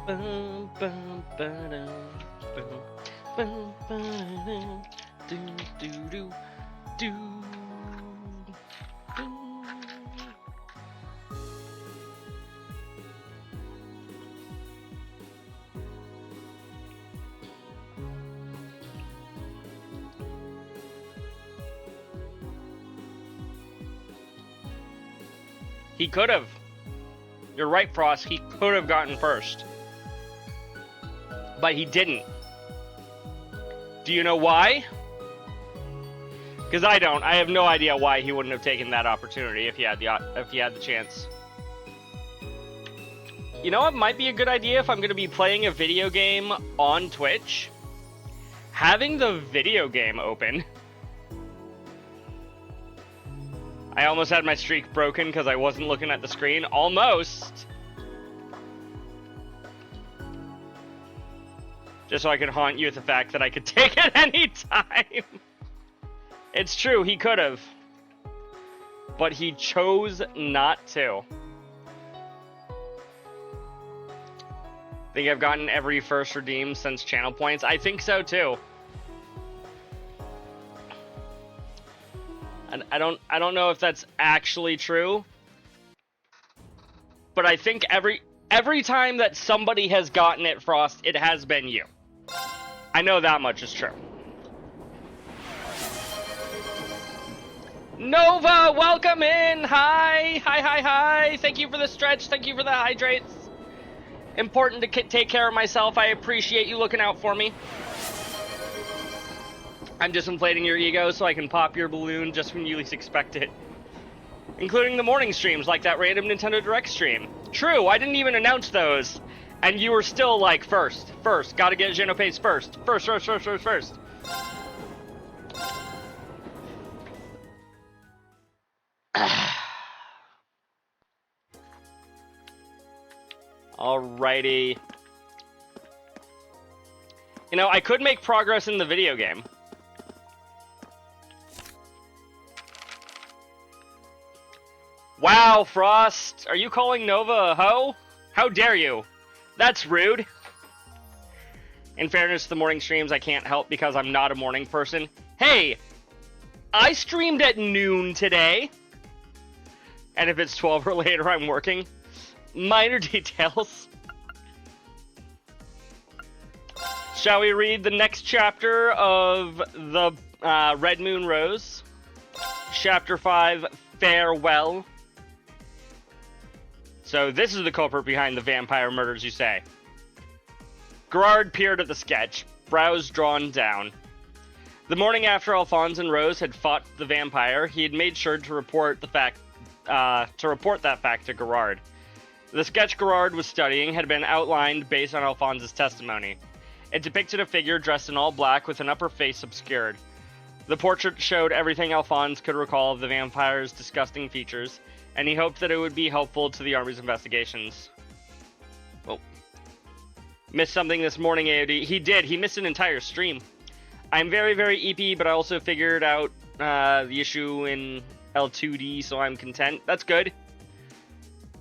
Bum, bum, ba-dum, bum, bum, ba-dum, do, do, do, do, do. He could have. You're right, Frost. He could have gotten first. But he didn't. Do you know why? Because I don't. I have no idea why he wouldn't have taken that opportunity if he had the chance. You know what might be a good idea if I'm going to be playing a video game on Twitch? Having the video game open. I almost had my streak broken because I wasn't looking at the screen. Almost. Just so I could haunt you with the fact that I could take it any time. It's true, he could have. But he chose not to. Think I've gotten every first redeem since channel points? I think so too. And I don't know if that's actually true. But I think every time that somebody has gotten it, Frost, it has been you. I know that much is true. Nova, welcome in! Hi! Hi! Thank you for the stretch, thank you for the hydrates. Important to take care of myself. I appreciate you looking out for me. I'm just inflating your ego so I can pop your balloon just when you least expect it. Including the morning streams, like that random Nintendo Direct stream. True, I didn't even announce those. And you were still like, first. Gotta get Genopace first. First. Alrighty. You know, I could make progress in the video game. Wow, Frost! Are you calling Nova a hoe? How dare you? That's rude. In fairness to the morning streams, I can't help because I'm not a morning person. Hey! I streamed at noon today. And if it's 12 or later, I'm working. Minor details. Shall we read the next chapter of the Red Moon Rose? Chapter 5, Farewell. So this is the culprit behind the vampire murders, you say. Gerard peered at the sketch, brows drawn down. The morning after Alphonse and Rose had fought the vampire, he had made sure to report that fact to Gerard. The sketch Gerard was studying had been outlined based on Alphonse's testimony. It depicted a figure dressed in all black with an upper face obscured. The portrait showed everything Alphonse could recall of the vampire's disgusting features, and he hoped that it would be helpful to the Army's investigations. Oh. Missed something this morning, AOD. He did. He missed an entire stream. I'm very, very EP, but I also figured out the issue in L2D, so I'm content. That's good.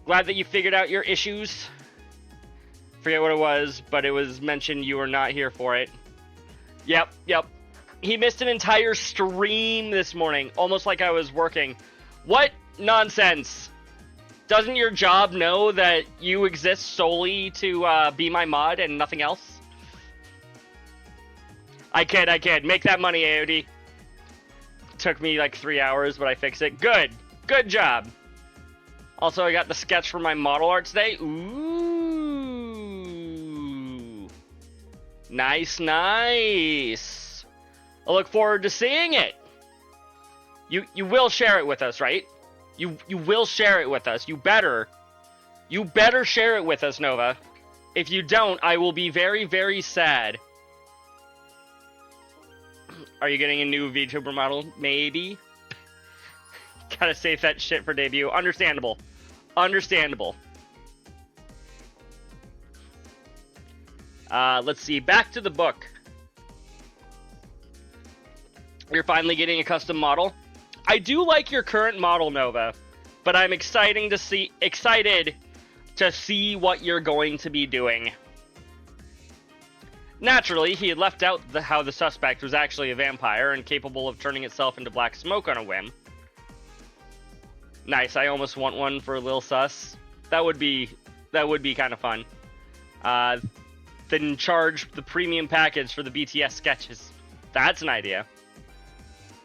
Glad that you figured out your issues. Forget what it was, but it was mentioned you were not here for it. Yep. He missed an entire stream this morning, almost like I was working. What nonsense? Doesn't your job know that you exist solely to be my mod and nothing else? I kid. Make that money, AOD. Took me like 3 hours, but I fixed it. Good job. Also, I got the sketch for my model art today. Ooh. Nice. I look forward to seeing it. You will share it with us, right? You will share it with us. You better share it with us, Nova. If you don't, I will be very, very sad. Are you getting a new VTuber model? Maybe. Gotta save that shit for debut. Understandable. Let's see. Back to the book. You're finally getting a custom model. I do like your current model, Nova, but I'm excited to see what you're going to be doing. Naturally, he had left out how the suspect was actually a vampire and capable of turning itself into black smoke on a whim. Nice, I almost want one for Lil Sus. That would be kind of fun. Then charge the premium package for the BTS sketches. That's an idea.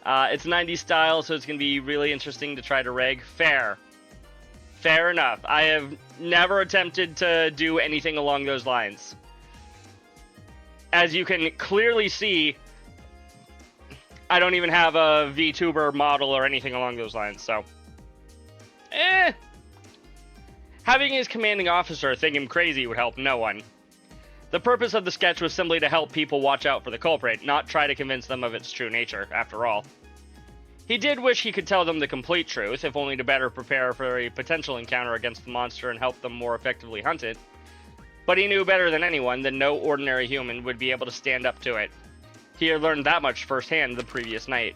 It's 90s style, so it's going to be really interesting to try to rig. Fair. Fair enough. I have never attempted to do anything along those lines. As you can clearly see, I don't even have a VTuber model or anything along those lines, so... Having his commanding officer think him crazy would help no one. The purpose of the sketch was simply to help people watch out for the culprit, not try to convince them of its true nature, after all. He did wish he could tell them the complete truth, if only to better prepare for a potential encounter against the monster and help them more effectively hunt it. But he knew better than anyone that no ordinary human would be able to stand up to it. He had learned that much firsthand the previous night.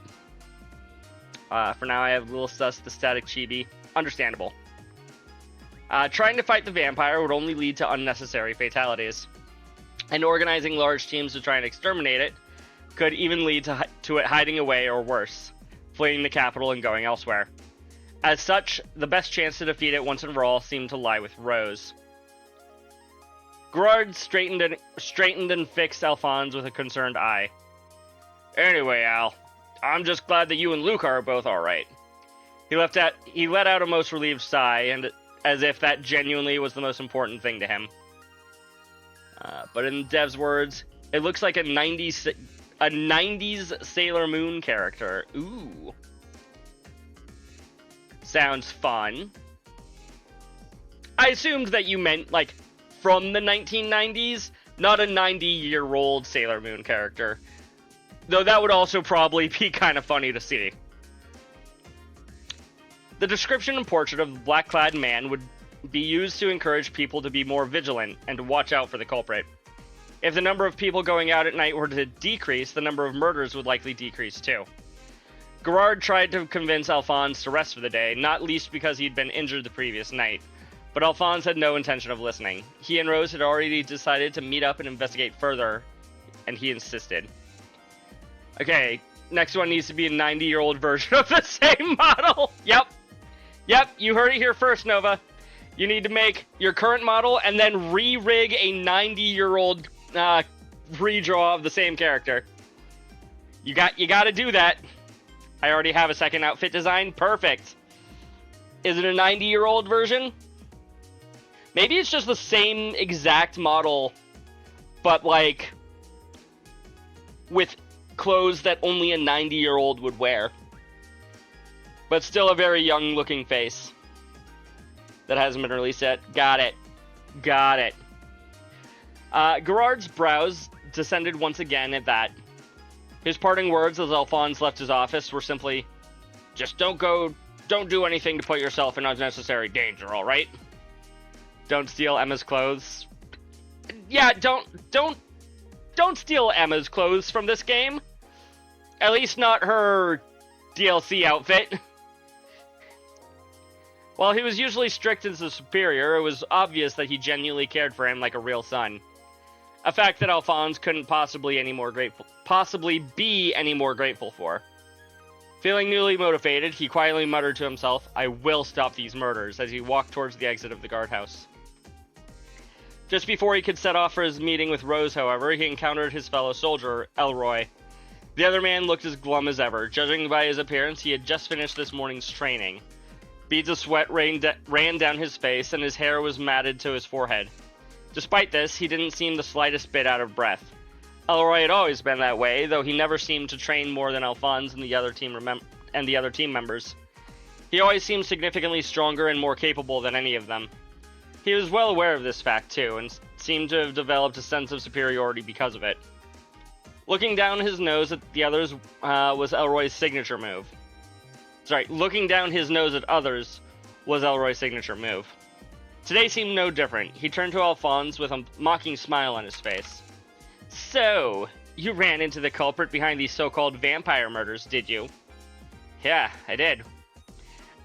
For now, I have Lil Sus, the static chibi. Understandable. Trying to fight the vampire would only lead to unnecessary fatalities. And organizing large teams to try and exterminate it could even lead to it hiding away or worse, fleeing the capital and going elsewhere. As such, the best chance to defeat it once and for all seemed to lie with Rose. Gerard straightened and fixed Alphonse with a concerned eye. Anyway, Al, I'm just glad that you and Luca are both alright. He let out a most relieved sigh, and as if that genuinely was the most important thing to him. But in Dev's words, it looks like a 90s Sailor Moon character. Ooh. Sounds fun. I assumed that you meant, like, from the 1990s, not a 90-year-old Sailor Moon character. Though that would also probably be kind of funny to see. The description and portrait of the black-clad man would be used to encourage people to be more vigilant and to watch out for the culprit. If the number of people going out at night were to decrease, the number of murders would likely decrease too. Gerard tried to convince Alphonse to rest for the day, not least because he'd been injured the previous night. But Alphonse had no intention of listening. He and Rose had already decided to meet up and investigate further, and he insisted. Okay, next one needs to be a 90-year-old version of the same model. Yep, you heard it here first, Nova. You need to make your current model and then re-rig a 90-year-old redraw of the same character. You got to do that. I already have a second outfit design. Perfect. Is it a 90-year-old version? Maybe it's just the same exact model, but like with clothes that only a 90-year-old would wear. But still a very young-looking face that hasn't been released yet. Got it. Gerard's brows descended once again at that. His parting words as Alphonse left his office were simply, just don't do anything to put yourself in unnecessary danger, alright? Don't steal Emma's clothes. Yeah, don't steal Emma's clothes from this game. At least not her DLC outfit. While he was usually strict as a superior, it was obvious that he genuinely cared for him like a real son. A fact that Alphonse couldn't possibly be any more grateful for. Feeling newly motivated, he quietly muttered to himself, "I will stop these murders," as he walked towards the exit of the guardhouse. Just before he could set off for his meeting with Rose, however, he encountered his fellow soldier, Elroy. The other man looked as glum as ever. Judging by his appearance, he had just finished this morning's training. Beads of sweat ran down his face, and his hair was matted to his forehead. Despite this, he didn't seem the slightest bit out of breath. Elroy had always been that way, though he never seemed to train more than Alphonse and the other team members. He always seemed significantly stronger and more capable than any of them. He was well aware of this fact, too, and seemed to have developed a sense of superiority because of it. Looking down his nose at the others was Elroy's signature move. Looking down his nose at others was Elroy's signature move. Today seemed no different. He turned to Alphonse with a mocking smile on his face. "So, you ran into the culprit behind these so-called vampire murders, did you?" "Yeah, I did."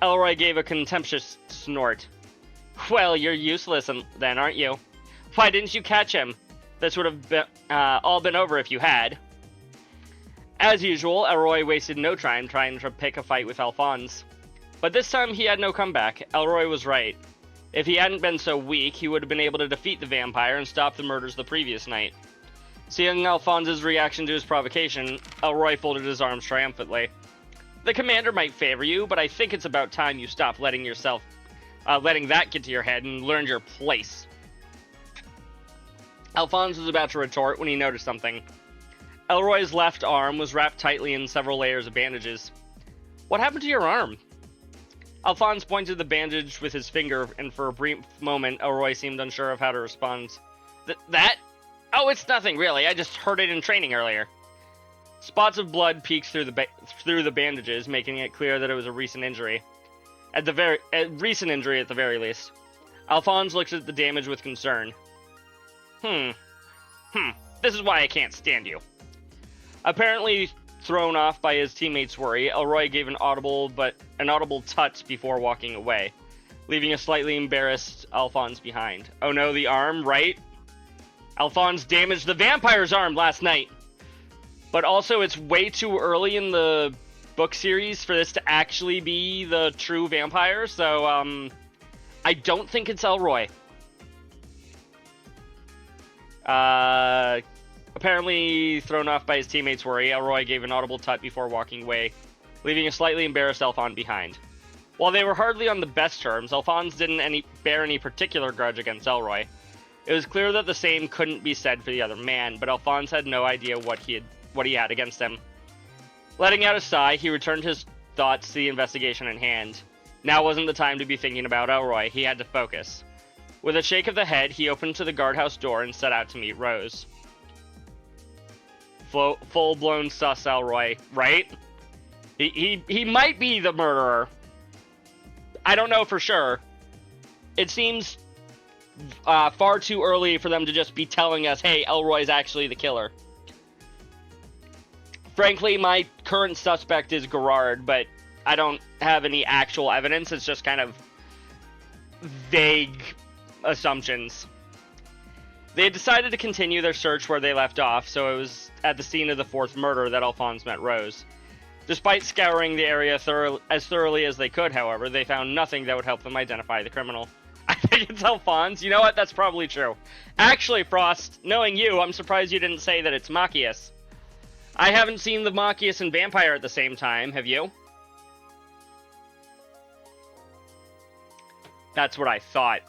Elroy gave a contemptuous snort. "Well, you're useless then, aren't you? Why didn't you catch him? This would have been, all been over if you had. As usual, Elroy wasted no time trying to pick a fight with Alphonse. But this time he had no comeback. Elroy was right. If he hadn't been so weak, he would have been able to defeat the vampire and stop the murders the previous night. Seeing Alphonse's reaction to his provocation, Elroy folded his arms triumphantly. The commander might favor you, but I think it's about time you stop letting that get to your head and learned your place. Alphonse was about to retort when he noticed something. Elroy's left arm was wrapped tightly in several layers of bandages. What happened to your arm? Alphonse pointed the bandage with his finger, and for a brief moment, Elroy seemed unsure of how to respond. That? Oh, it's nothing, really. I just hurt it in training earlier. Spots of blood peeked through the bandages, making it clear that it was a recent injury. At the very least. Alphonse looked at the damage with concern. This is why I can't stand you. Apparently thrown off by his teammates' worry, Elroy gave an audible tut before walking away, leaving a slightly embarrassed Alphonse behind. Oh no, the arm, right? Alphonse damaged the vampire's arm last night. But also, it's way too early in the book series for this to actually be the true vampire, so, I don't think it's Elroy. Apparently thrown off by his teammates' worry, Elroy gave an audible tut before walking away, leaving a slightly embarrassed Alphonse behind. While they were hardly on the best terms, Alphonse didn't bear any particular grudge against Elroy. It was clear that the same couldn't be said for the other man, but Alphonse had no idea what he had against him. Letting out a sigh, he returned his thoughts to the investigation in hand. Now wasn't the time to be thinking about Elroy. He had to focus. With a shake of the head, he opened to the guardhouse door and set out to meet Rose. Full-blown sus Elroy, right? He might be the murderer. I don't know for sure. It seems far too early for them to just be telling us, hey, Elroy's actually the killer. Frankly, my current suspect is Gerard, but I don't have any actual evidence. It's just kind of vague assumptions. They had decided to continue their search where they left off, so it was at the scene of the fourth murder that Alphonse met Rose. Despite scouring the area as thoroughly as they could, however, they found nothing that would help them identify the criminal. I think it's Alphonse. You know what? That's probably true. Actually, Frost, knowing you, I'm surprised you didn't say that it's Machias. I haven't seen the Machias and Vampire at the same time, have you? That's what I thought.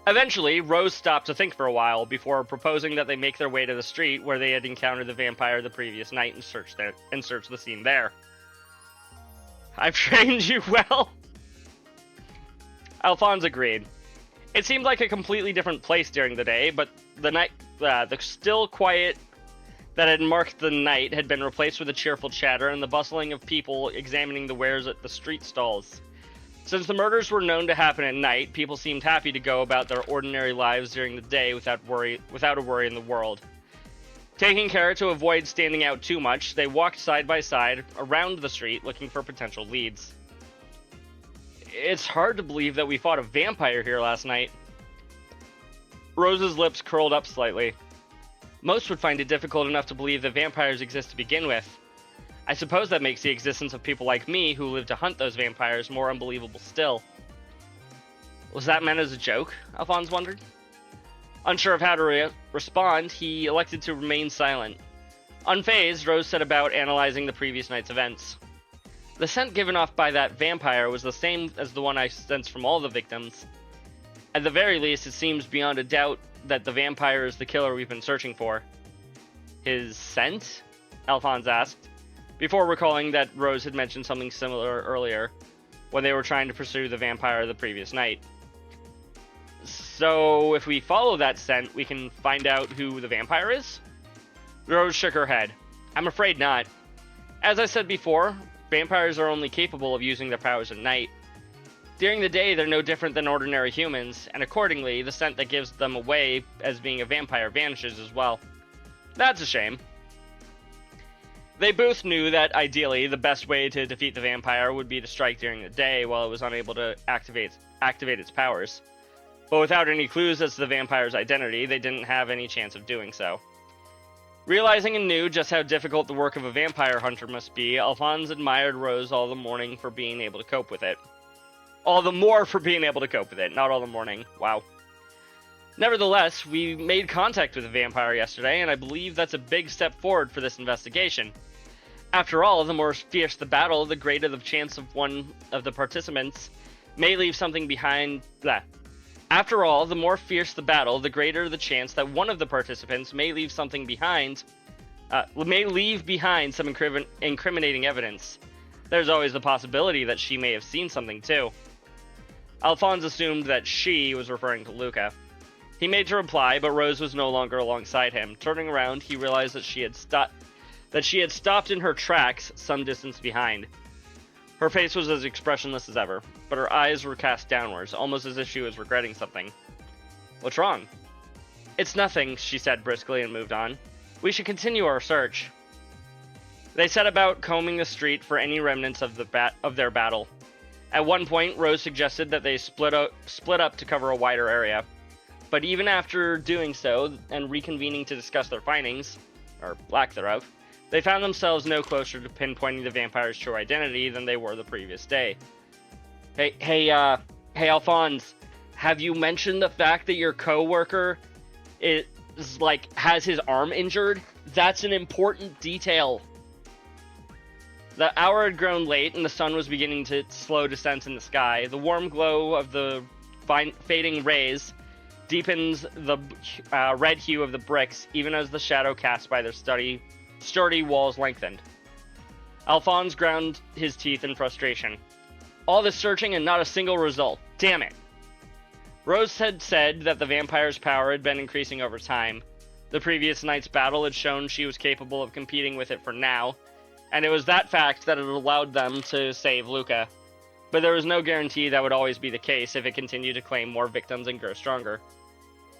Eventually, Rose stopped to think for a while before proposing that they make their way to the street where they had encountered the vampire the previous night and search the scene there. I've trained you well. Alphonse agreed. It seemed like a completely different place during the day, but the still quiet that had marked the night had been replaced with a cheerful chatter and the bustling of people examining the wares at the street stalls. Since the murders were known to happen at night, people seemed happy to go about their ordinary lives during the day without a worry in the world. Taking care to avoid standing out too much, they walked side by side around the street looking for potential leads. It's hard to believe that we fought a vampire here last night. Rose's lips curled up slightly. Most would find it difficult enough to believe that vampires exist to begin with. I suppose that makes the existence of people like me who live to hunt those vampires more unbelievable still. Was that meant as a joke? Alphonse wondered. Unsure of how to respond, he elected to remain silent. Unfazed, Rose set about analyzing the previous night's events. The scent given off by that vampire was the same as the one I sensed from all the victims. At the very least, it seems beyond a doubt that the vampire is the killer we've been searching for. His scent? Alphonse asked, before recalling that Rose had mentioned something similar earlier, when they were trying to pursue the vampire the previous night. So, if we follow that scent, we can find out who the vampire is? Rose shook her head. I'm afraid not. As I said before, vampires are only capable of using their powers at night. During the day, they're no different than ordinary humans, and accordingly, the scent that gives them away as being a vampire vanishes as well. That's a shame. They both knew that, ideally, the best way to defeat the vampire would be to strike during the day while it was unable to activate its powers. But without any clues as to the vampire's identity, they didn't have any chance of doing so. Realizing anew just how difficult the work of a vampire hunter must be, Alphonse admired Rose all the morning for being able to cope with it. All the more for being able to cope with it, not all the morning. Wow. Nevertheless, we made contact with the vampire yesterday, and I believe that's a big step forward for this investigation. After all, the more fierce the battle, the greater the chance of one of the participants may leave something behind. After all, the more fierce the battle, the greater the chance that one of the participants may leave something behind. May leave behind some incriminating evidence. There's always the possibility that she may have seen something too. Alphonse assumed that she was referring to Luca. He made to reply, but Rose was no longer alongside him. Turning around, he realized that she had stopped in her tracks some distance behind. Her face was as expressionless as ever, but her eyes were cast downwards, almost as if she was regretting something. "What's wrong?" "It's nothing," she said briskly and moved on. "We should continue our search." They set about combing the street for any remnants of their battle. At one point, Rose suggested that they split up to cover a wider area. But even after doing so, and reconvening to discuss their findings, or lack thereof, they found themselves no closer to pinpointing the vampire's true identity than they were the previous day. Hey, Alphonse, have you mentioned the fact that your co-worker has his arm injured? That's an important detail. The hour had grown late, and the sun was beginning to slow descent in the sky. The warm glow of the fading rays deepens the red hue of the bricks, even as the shadow cast by their sturdy walls lengthened. Alphonse ground his teeth in frustration. All this searching and not a single result. Damn it. Rose had said that the vampire's power had been increasing over time. The previous night's battle had shown she was capable of competing with it for now, and it was that fact that had allowed them to save Luca. But there was no guarantee that would always be the case if it continued to claim more victims and grow stronger.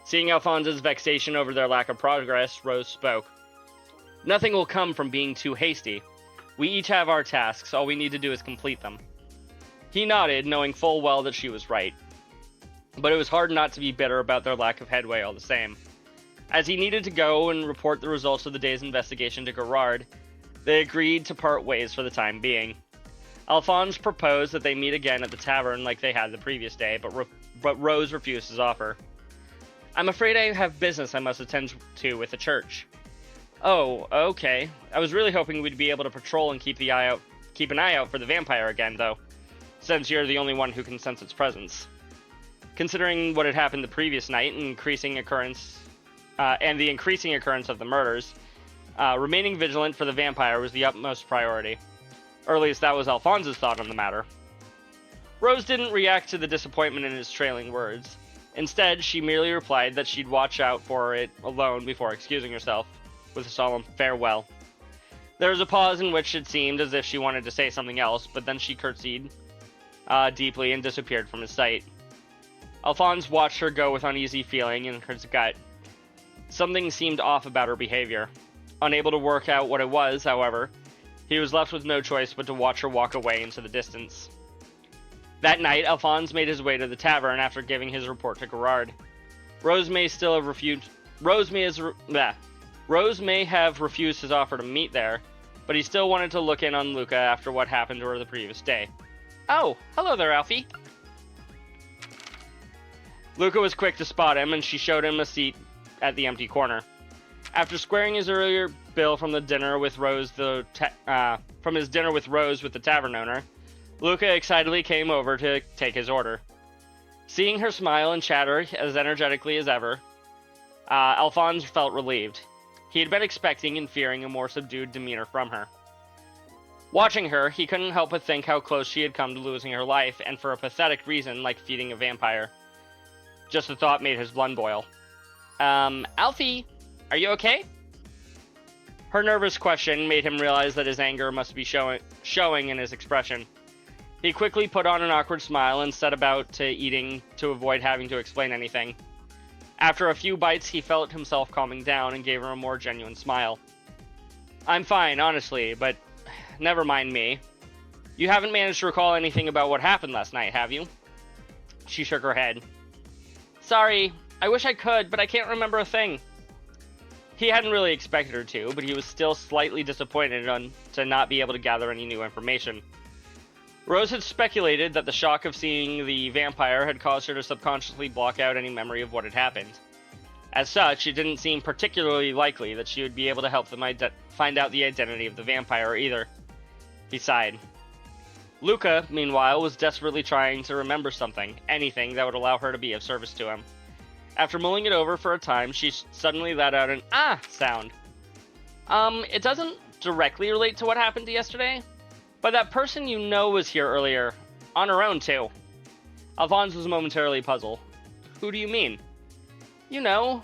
Seeing Alphonse's vexation over their lack of progress, Rose spoke. "Nothing will come from being too hasty. We each have our tasks, all we need to do is complete them." He nodded, knowing full well that she was right. But it was hard not to be bitter about their lack of headway all the same. As he needed to go and report the results of the day's investigation to Gerard, they agreed to part ways for the time being. Alphonse proposed that they meet again at the tavern like they had the previous day, but Rose refused his offer. "I'm afraid I have business I must attend to with the church." "Oh, okay. I was really hoping we'd be able to patrol and keep an eye out for the vampire again, though, since you're the only one who can sense its presence. Considering what had happened the previous night and the increasing occurrence of the murders, remaining vigilant for the vampire was the utmost priority. Or at least that was Alphonse's thought on the matter." Rose didn't react to the disappointment in his trailing words. Instead, she merely replied that she'd watch out for it alone before excusing herself, with a solemn farewell. There was a pause in which it seemed as if she wanted to say something else, but then she curtsied deeply and disappeared from his sight. Alphonse watched her go with uneasy feeling in his gut. Something seemed off about her behavior. Unable to work out what it was, however, he was left with no choice but to watch her walk away into the distance. That night, Alphonse made his way to the tavern after giving his report to Gerard. Rose may have refused his offer to meet there, but he still wanted to look in on Luca after what happened to her the previous day. "Oh, hello there, Alfie." Luca was quick to spot him, and she showed him a seat at the empty corner. After squaring his earlier bill from his dinner with Rose with the tavern owner, Luca excitedly came over to take his order. Seeing her smile and chatter as energetically as ever, Alphonse felt relieved. He had been expecting and fearing a more subdued demeanor from her. Watching her, he couldn't help but think how close she had come to losing her life, and for a pathetic reason like feeding a vampire. Just the thought made his blood boil. "Alfie, are you okay?" Her nervous question made him realize that his anger must be showing in his expression. He quickly put on an awkward smile and set about to eating to avoid having to explain anything. After a few bites, he felt himself calming down and gave her a more genuine smile. "I'm fine, honestly, but never mind me. You haven't managed to recall anything about what happened last night, have you?" She shook her head. Sorry, I wish I could, but I can't remember a thing. He hadn't really expected her to, but he was still slightly disappointed to not be able to gather any new information. Rose had speculated that the shock of seeing the vampire had caused her to subconsciously block out any memory of what had happened. As such, it didn't seem particularly likely that she would be able to help them find out the identity of the vampire either. He sighed. Luca, meanwhile, was desperately trying to remember something, anything that would allow her to be of service to him. After mulling it over for a time, she suddenly let out an "ah" sound. It doesn't directly relate to what happened yesterday, but that person you know was here earlier, on her own too. Alphonse was momentarily puzzled. Who do you mean? You know,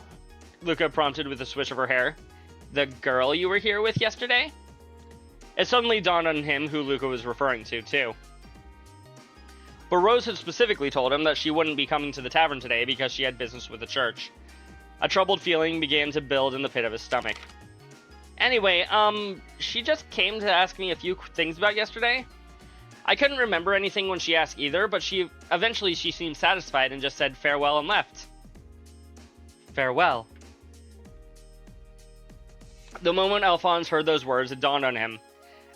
Luca prompted with a swish of her hair. The girl you were here with yesterday? It suddenly dawned on him who Luca was referring to, too. But Rose had specifically told him that she wouldn't be coming to the tavern today because she had business with the church. A troubled feeling began to build in the pit of his stomach. Anyway, she just came to ask me a few things about yesterday. I couldn't remember anything when she asked either, but eventually she seemed satisfied and just said farewell and left. Farewell. The moment Alphonse heard those words, it dawned on him.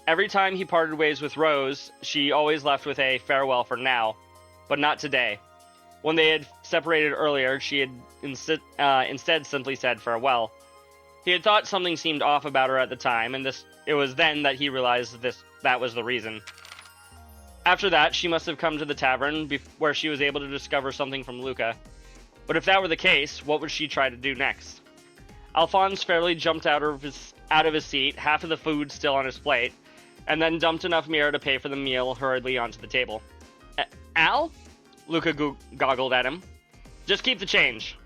Every time he parted ways with Rose, she always left with a farewell for now, but not today. When they had separated earlier, she had instead simply said farewell. He had thought something seemed off about her at the time, and it was then that he realized that was the reason. After that, she must have come to the tavern where she was able to discover something from Luca. But if that were the case, what would she try to do next? Alphonse fairly jumped out of his seat, half of the food still on his plate, and then dumped enough mirror to pay for the meal hurriedly onto the table. Al? Luca goggled at him. Just keep the change.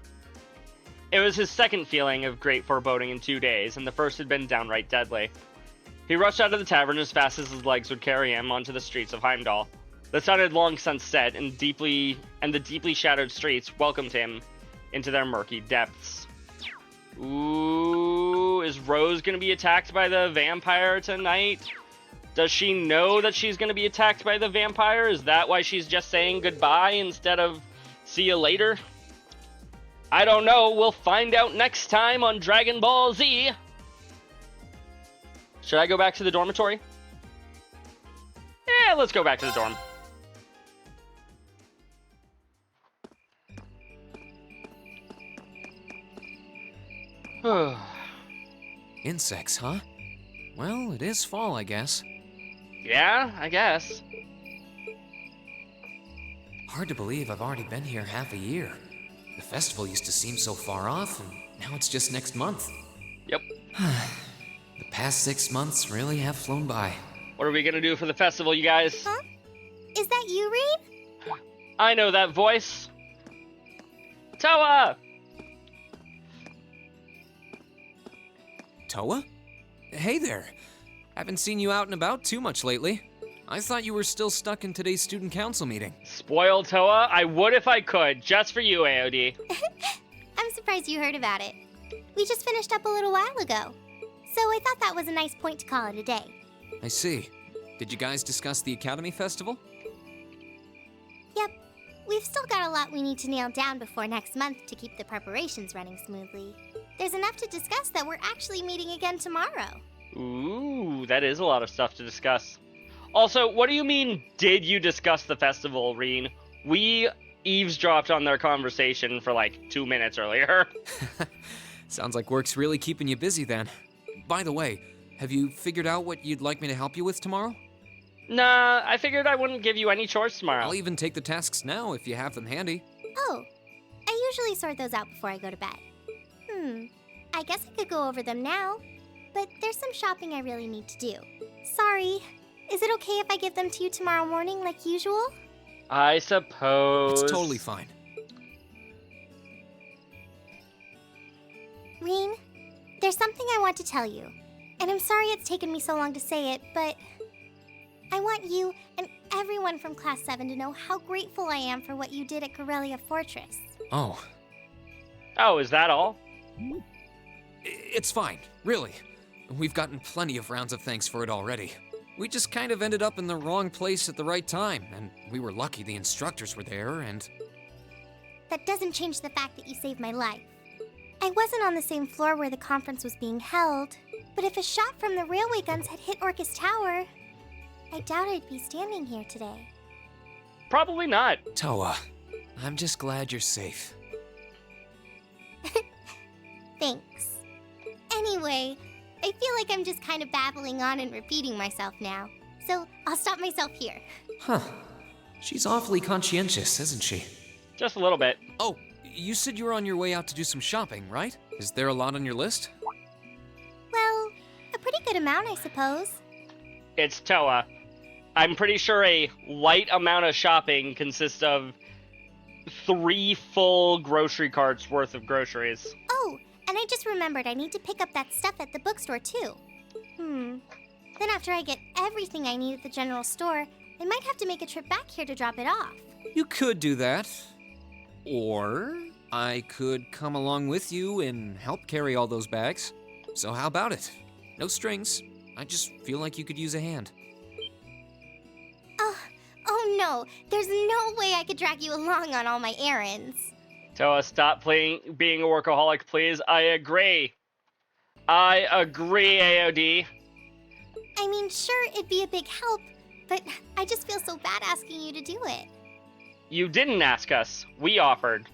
It was his second feeling of great foreboding in 2 days, and the first had been downright deadly. He rushed out of the tavern as fast as his legs would carry him onto the streets of Heimdall. The sun had long since set, and the deeply shadowed streets welcomed him into their murky depths. Ooh, is Rose gonna be attacked by the vampire tonight? Does she know that she's gonna be attacked by the vampire? Is that why she's just saying goodbye instead of see you later? I don't know. We'll find out next time on Dragon Ball Z. Should I go back to the dormitory? Yeah, let's go back to the dorm. Insects, huh? Well, it is fall, I guess. Yeah, I guess. Hard to believe I've already been here half a year. The festival used to seem so far off, and now it's just next month. Yep. The past 6 months really have flown by. What are we gonna do for the festival, you guys? Huh? Is that you, Rean? I know that voice. Toa! Toa? Hey there. Haven't seen you out and about too much lately. I thought you were still stuck in today's student council meeting. Spoiled Toa? I would if I could, just for you, AOD. I'm surprised you heard about it. We just finished up a little while ago. So I thought that was a nice point to call it a day. I see. Did you guys discuss the Academy Festival? Yep. We've still got a lot we need to nail down before next month to keep the preparations running smoothly. There's enough to discuss that we're actually meeting again tomorrow. Ooh, that is a lot of stuff to discuss. Also, what do you mean, did you discuss the festival, Reen? We eavesdropped on their conversation for like 2 minutes earlier. Sounds like work's really keeping you busy then. By the way, have you figured out what you'd like me to help you with tomorrow? Nah, I figured I wouldn't give you any chores tomorrow. I'll even take the tasks now if you have them handy. Oh, I usually sort those out before I go to bed. I guess I could go over them now, but there's some shopping I really need to do. Sorry. Is it okay if I give them to you tomorrow morning like usual? I suppose. It's totally fine. Reen, there's something I want to tell you. And I'm sorry it's taken me so long to say it, but I want you and everyone from Class 7 to know how grateful I am for what you did at Corellia Fortress. Oh. Oh, is that all? It's fine, really. We've gotten plenty of rounds of thanks for it already. We just kind of ended up in the wrong place at the right time, and we were lucky the instructors were there, and... that doesn't change the fact that you saved my life. I wasn't on the same floor where the conference was being held, but if a shot from the railway guns had hit Orcus Tower, I doubt I'd be standing here today. Probably not. Toa, I'm just glad you're safe. Thanks. Anyway, I feel like I'm just kind of babbling on and repeating myself now, so I'll stop myself here. Huh. She's awfully conscientious, isn't she? Just a little bit. Oh, you said you were on your way out to do some shopping, right? Is there a lot on your list? Well, a pretty good amount, I suppose. It's Toa. I'm pretty sure a light amount of shopping consists of 3 full grocery carts worth of groceries. Oh, and I just remembered I need to pick up that stuff at the bookstore, too. Then after I get everything I need at the general store, I might have to make a trip back here to drop it off. You could do that. Or I could come along with you and help carry all those bags. So how about it? No strings. I just feel like you could use a hand. Oh no, there's no way I could drag you along on all my errands. Toa, stop being a workaholic, please. I agree. I agree, AOD. I mean, sure, it'd be a big help, but I just feel so bad asking you to do it. You didn't ask us. We offered.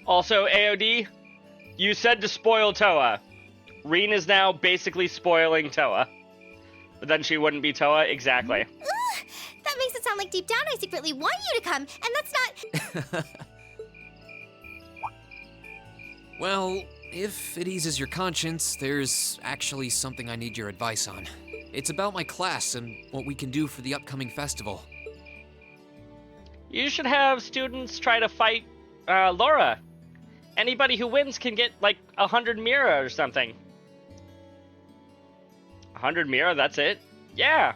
Also, AOD, you said to spoil Toa. Reen is now basically spoiling Toa. But then she wouldn't be Toa, exactly. Ugh, that makes it sound like deep down I secretly want you to come, and that's not... Well, if it eases your conscience, there's actually something I need your advice on. It's about my class and what we can do for the upcoming festival. You should have students try to fight Laura. Anybody who wins can get like 100 Mira or something. 100 Mira, that's it? Yeah.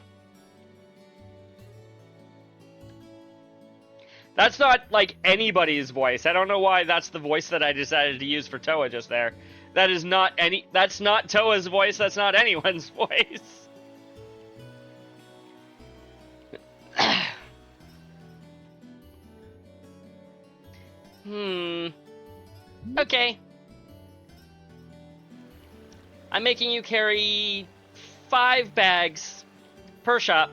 That's not like anybody's voice. I don't know why that's the voice that I decided to use for Toa just there. That's not Toa's voice, that's not anyone's voice. Okay. I'm making you carry 5 bags per shop.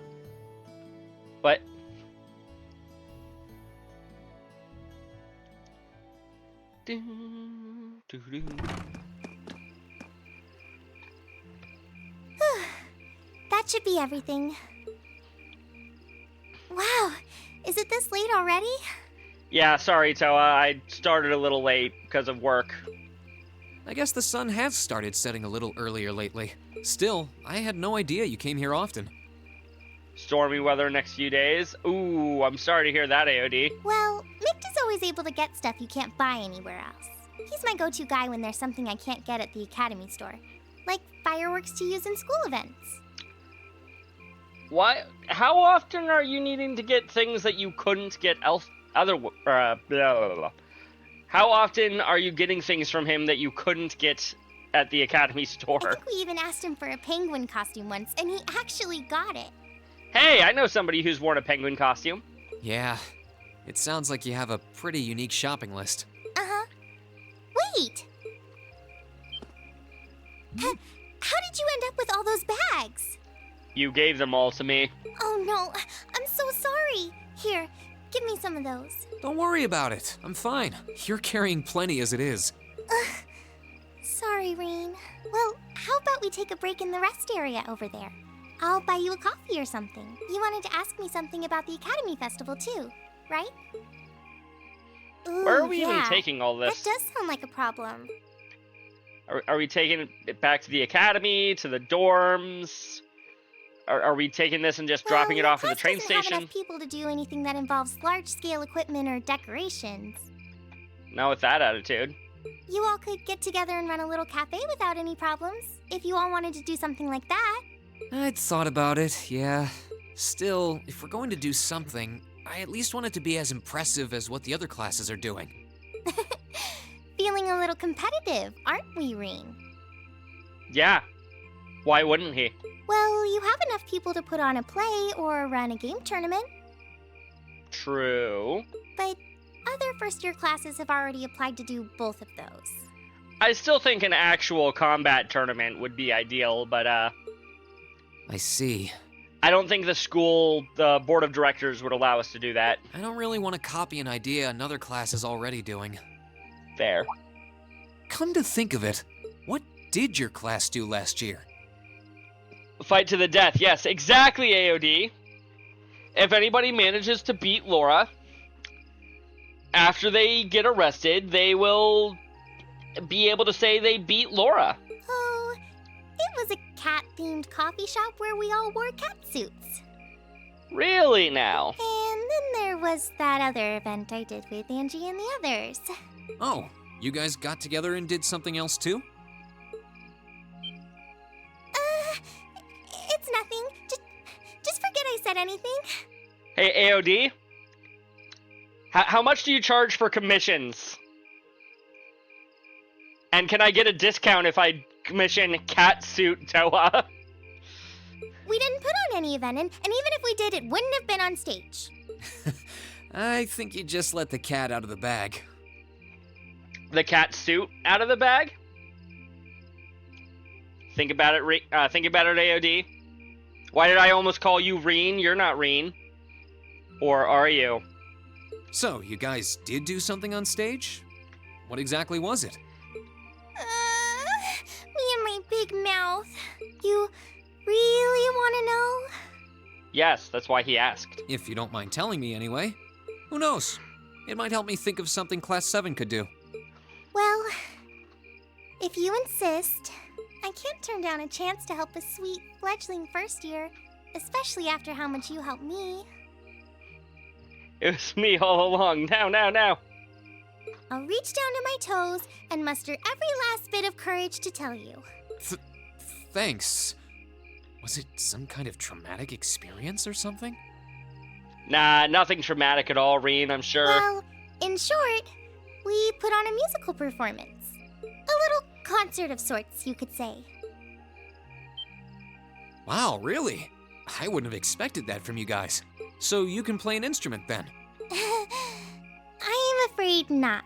What? That should be everything. Wow, is it this late already? Yeah, sorry, Toa. I started a little late because of work. I guess the sun has started setting a little earlier lately. Still, I had no idea you came here often. Stormy weather next few days. Ooh, I'm sorry to hear that, AOD. Well, Mick is always able to get stuff you can't buy anywhere else. He's my go-to guy when there's something I can't get at the Academy store. Like fireworks to use in school events. Why? How often are you needing to get things that you couldn't get How often are you getting things from him that you couldn't get at the Academy store? I think we even asked him for a penguin costume once, and he actually got it. Hey, I know somebody who's worn a penguin costume. Yeah, it sounds like you have a pretty unique shopping list. Uh-huh. Wait! How did you end up with all those bags? You gave them all to me. Oh no, I'm so sorry. Here, give me some of those. Don't worry about it. I'm fine. You're carrying plenty as it is. Sorry, Reen. Well, how about we take a break in the rest area over there? I'll buy you a coffee or something. You wanted to ask me something about the Academy Festival too, right? Ooh, Where are we yeah. even taking all this? That does sound like a problem. Are we taking it back to the Academy, to the dorms? Are we taking this and just dropping it off at the train doesn't have station? enough people to do anything that involves large-scale equipment or decorations. Not with that attitude. You all could get together and run a little cafe without any problems, if you all wanted to do something like that. I'd thought about it, yeah. Still, if we're going to do something, I at least want it to be as impressive as what the other classes are doing. Feeling a little competitive, aren't we, Reen? Yeah. Why wouldn't he? Well, you have enough people to put on a play or run a game tournament, True. but other first-year classes have already applied to do both of those. I still think an actual combat tournament would be ideal, but I see. I don't think the board of directors would allow us to do that. I don't really want to copy an idea another class is already doing. Fair. Come to think of it, what did your class do last year? Fight to the death. Yes, exactly, AOD. If anybody manages to beat Laura, after they get arrested, they will be able to say they beat Laura. Oh, it was a cat-themed coffee shop where we all wore cat suits. Really now? And then there was that other event I did with Angie and the others. Oh, you guys got together and did something else too? It's nothing. Just forget I said anything. Hey, AOD? How much do you charge for commissions? And can I get a discount if I commission Catsuit Toa? We didn't put on any event, and even if we did, it wouldn't have been on stage. I think you just let the cat out of the bag. The cat suit out of the bag? Think about it, AOD. Why did I almost call you Reen? You're not Reen. Or are you? So, you guys did do something on stage? What exactly was it? Me and my big mouth. You really want to know? Yes, that's why he asked. If you don't mind telling me anyway. Who knows? It might help me think of something Class 7 could do. Well, if you insist, I can't turn down a chance to help a sweet fledgling first year, especially after how much you helped me. It was me all along. Now. I'll reach down to my toes and muster every last bit of courage to tell you. Thanks. Was it some kind of traumatic experience or something? Nah, nothing traumatic at all, Reen, I'm sure. Well, in short, we put on a musical performance. A little concert of sorts, you could say. Wow, really? I wouldn't have expected that from you guys. So you can play an instrument then? I'm afraid not.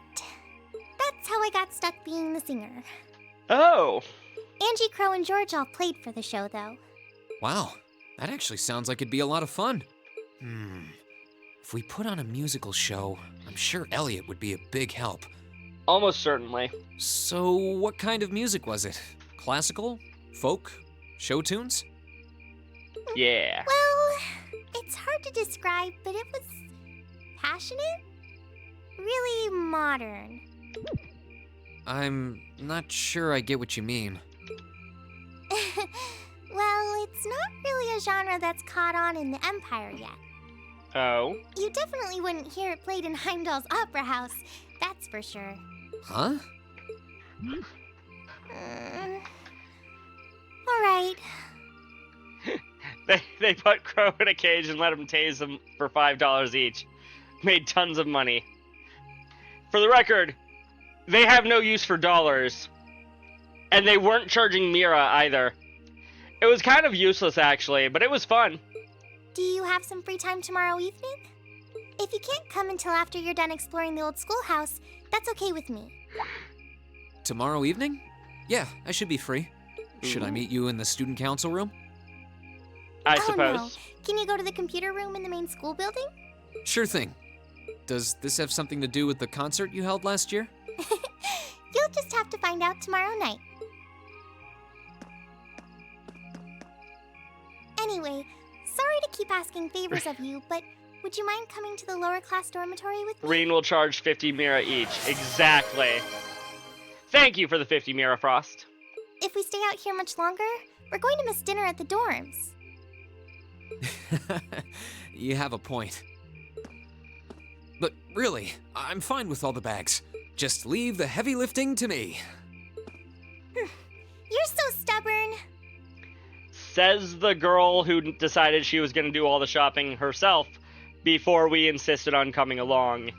That's how I got stuck being the singer. Oh. Angie, Crow, and George all played for the show, though. Wow, that actually sounds like it'd be a lot of fun. If we put on a musical show, I'm sure Elliot would be a big help. Almost certainly. So, what kind of music was it? Classical? Folk? Show tunes? Yeah. Well, it's hard to describe, but it was passionate? Really modern. I'm not sure I get what you mean. Well, it's not really a genre that's caught on in the Empire yet. Oh. You definitely wouldn't hear it played in Heimdall's Opera House, that's for sure. Huh? All right. They put Crow in a cage and let him tase them for $5 each. Made tons of money. For the record, they have no use for dollars. And they weren't charging Mira either. It was kind of useless, actually, but it was fun. Do you have some free time tomorrow evening? If you can't come until after you're done exploring the old schoolhouse, that's okay with me. Tomorrow evening? Yeah, I should be free. Should I meet you in the student council room? I Oh, suppose. no. Can you go to the computer room in the main school building? Sure thing. Does this have something to do with the concert you held last year? You'll just have to find out tomorrow night. Anyway, sorry to keep asking favors of you, but would you mind coming to the lower class dormitory with me? Reen will charge 50 Mira each. Exactly. Thank you for the 50 Mira, Frost. If we stay out here much longer, we're going to miss dinner at the dorms. You have a point. But really, I'm fine with all the bags. Just leave the heavy lifting to me. You're so stubborn. Says the girl who decided she was going to do all the shopping herself before we insisted on coming along.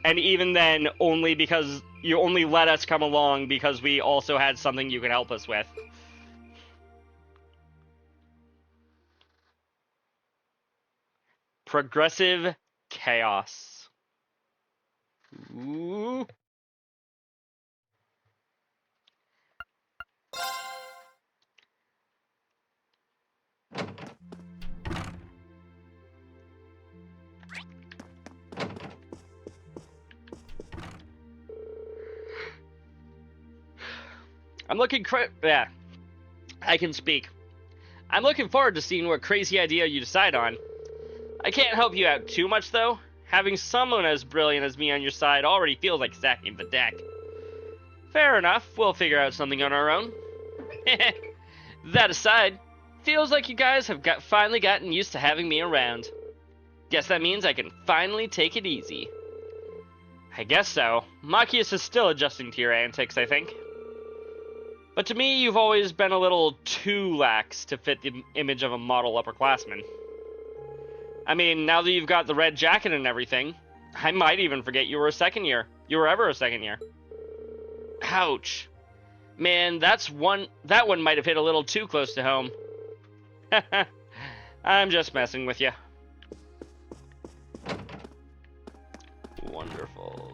And even then, only because you only let us come along because we also had something you could help us with. Progressive chaos. Ooh. Yeah, I can speak. I'm looking forward to seeing what crazy idea you decide on. I can't help you out too much, though. Having someone as brilliant as me on your side already feels like stacking the deck. Fair enough, we'll figure out something on our own. That aside, feels like you guys have finally gotten used to having me around. Guess that means I can finally take it easy. I guess so. Machias is still adjusting to your antics, I think. But to me, you've always been a little too lax to fit the image of a model upperclassman. I mean, now that you've got the red jacket and everything, I might even forget you were a second year. You were ever a second year. Ouch. Man, that one might have hit a little too close to home. I'm just messing with you. Wonderful.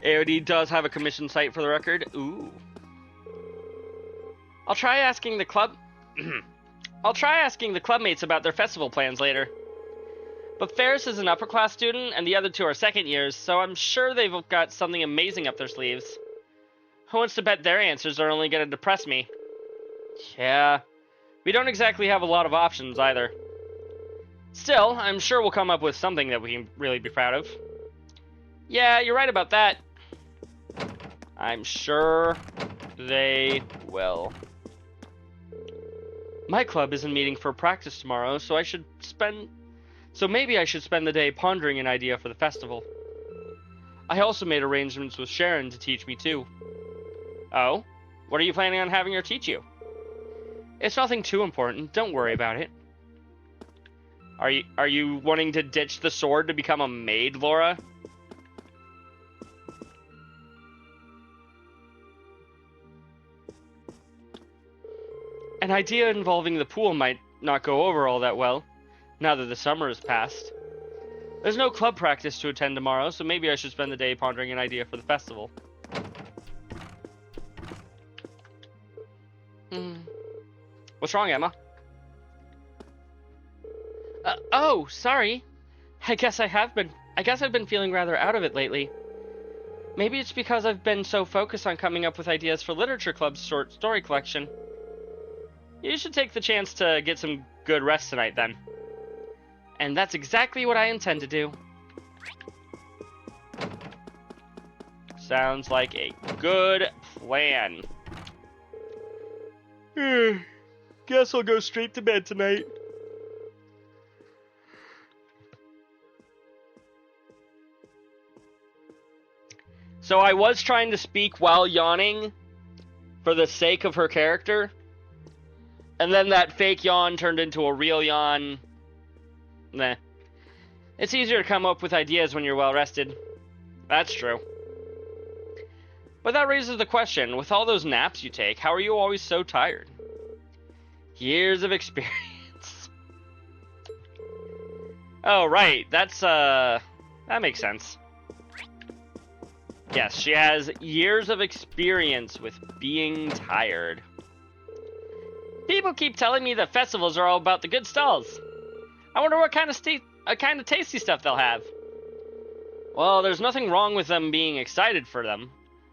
AOD does have a commission site for the record. Ooh. I'll try asking the clubmates about their festival plans later. But Ferris is an upper class student and the other two are second years, so I'm sure they've got something amazing up their sleeves. Who wants to bet their answers are only going to depress me? Yeah, we don't exactly have a lot of options either. Still, I'm sure we'll come up with something that we can really be proud of. Yeah, you're right about that. I'm sure they will. My club isn't meeting for practice tomorrow, so maybe I should spend the day pondering an idea for the festival. I also made arrangements with Sharon to teach me too. Oh? What are you planning on having her teach you? It's nothing too important, don't worry about it. Are you wanting to ditch the sword to become a maid, Laura? An idea involving the pool might not go over all that well, now that the summer has passed. There's no club practice to attend tomorrow, so maybe I should spend the day pondering an idea for the festival. What's wrong, Emma? Oh, sorry. I guess I've been feeling rather out of it lately. Maybe it's because I've been so focused on coming up with ideas for Literature Club's short story collection. You should take the chance to get some good rest tonight, then. And that's exactly what I intend to do. Sounds like a good plan. Guess I'll go straight to bed tonight. So I was trying to speak while yawning for the sake of her character. And then that fake yawn turned into a real yawn. Nah. It's easier to come up with ideas when you're well rested. That's true. But that raises the question, with all those naps you take, how are you always so tired? Years of experience. Oh, right. That makes sense. Yes, she has years of experience with being tired. People keep telling me that festivals are all about the good stalls. I wonder what kind of tasty stuff they'll have. Well, there's nothing wrong with them being excited for them,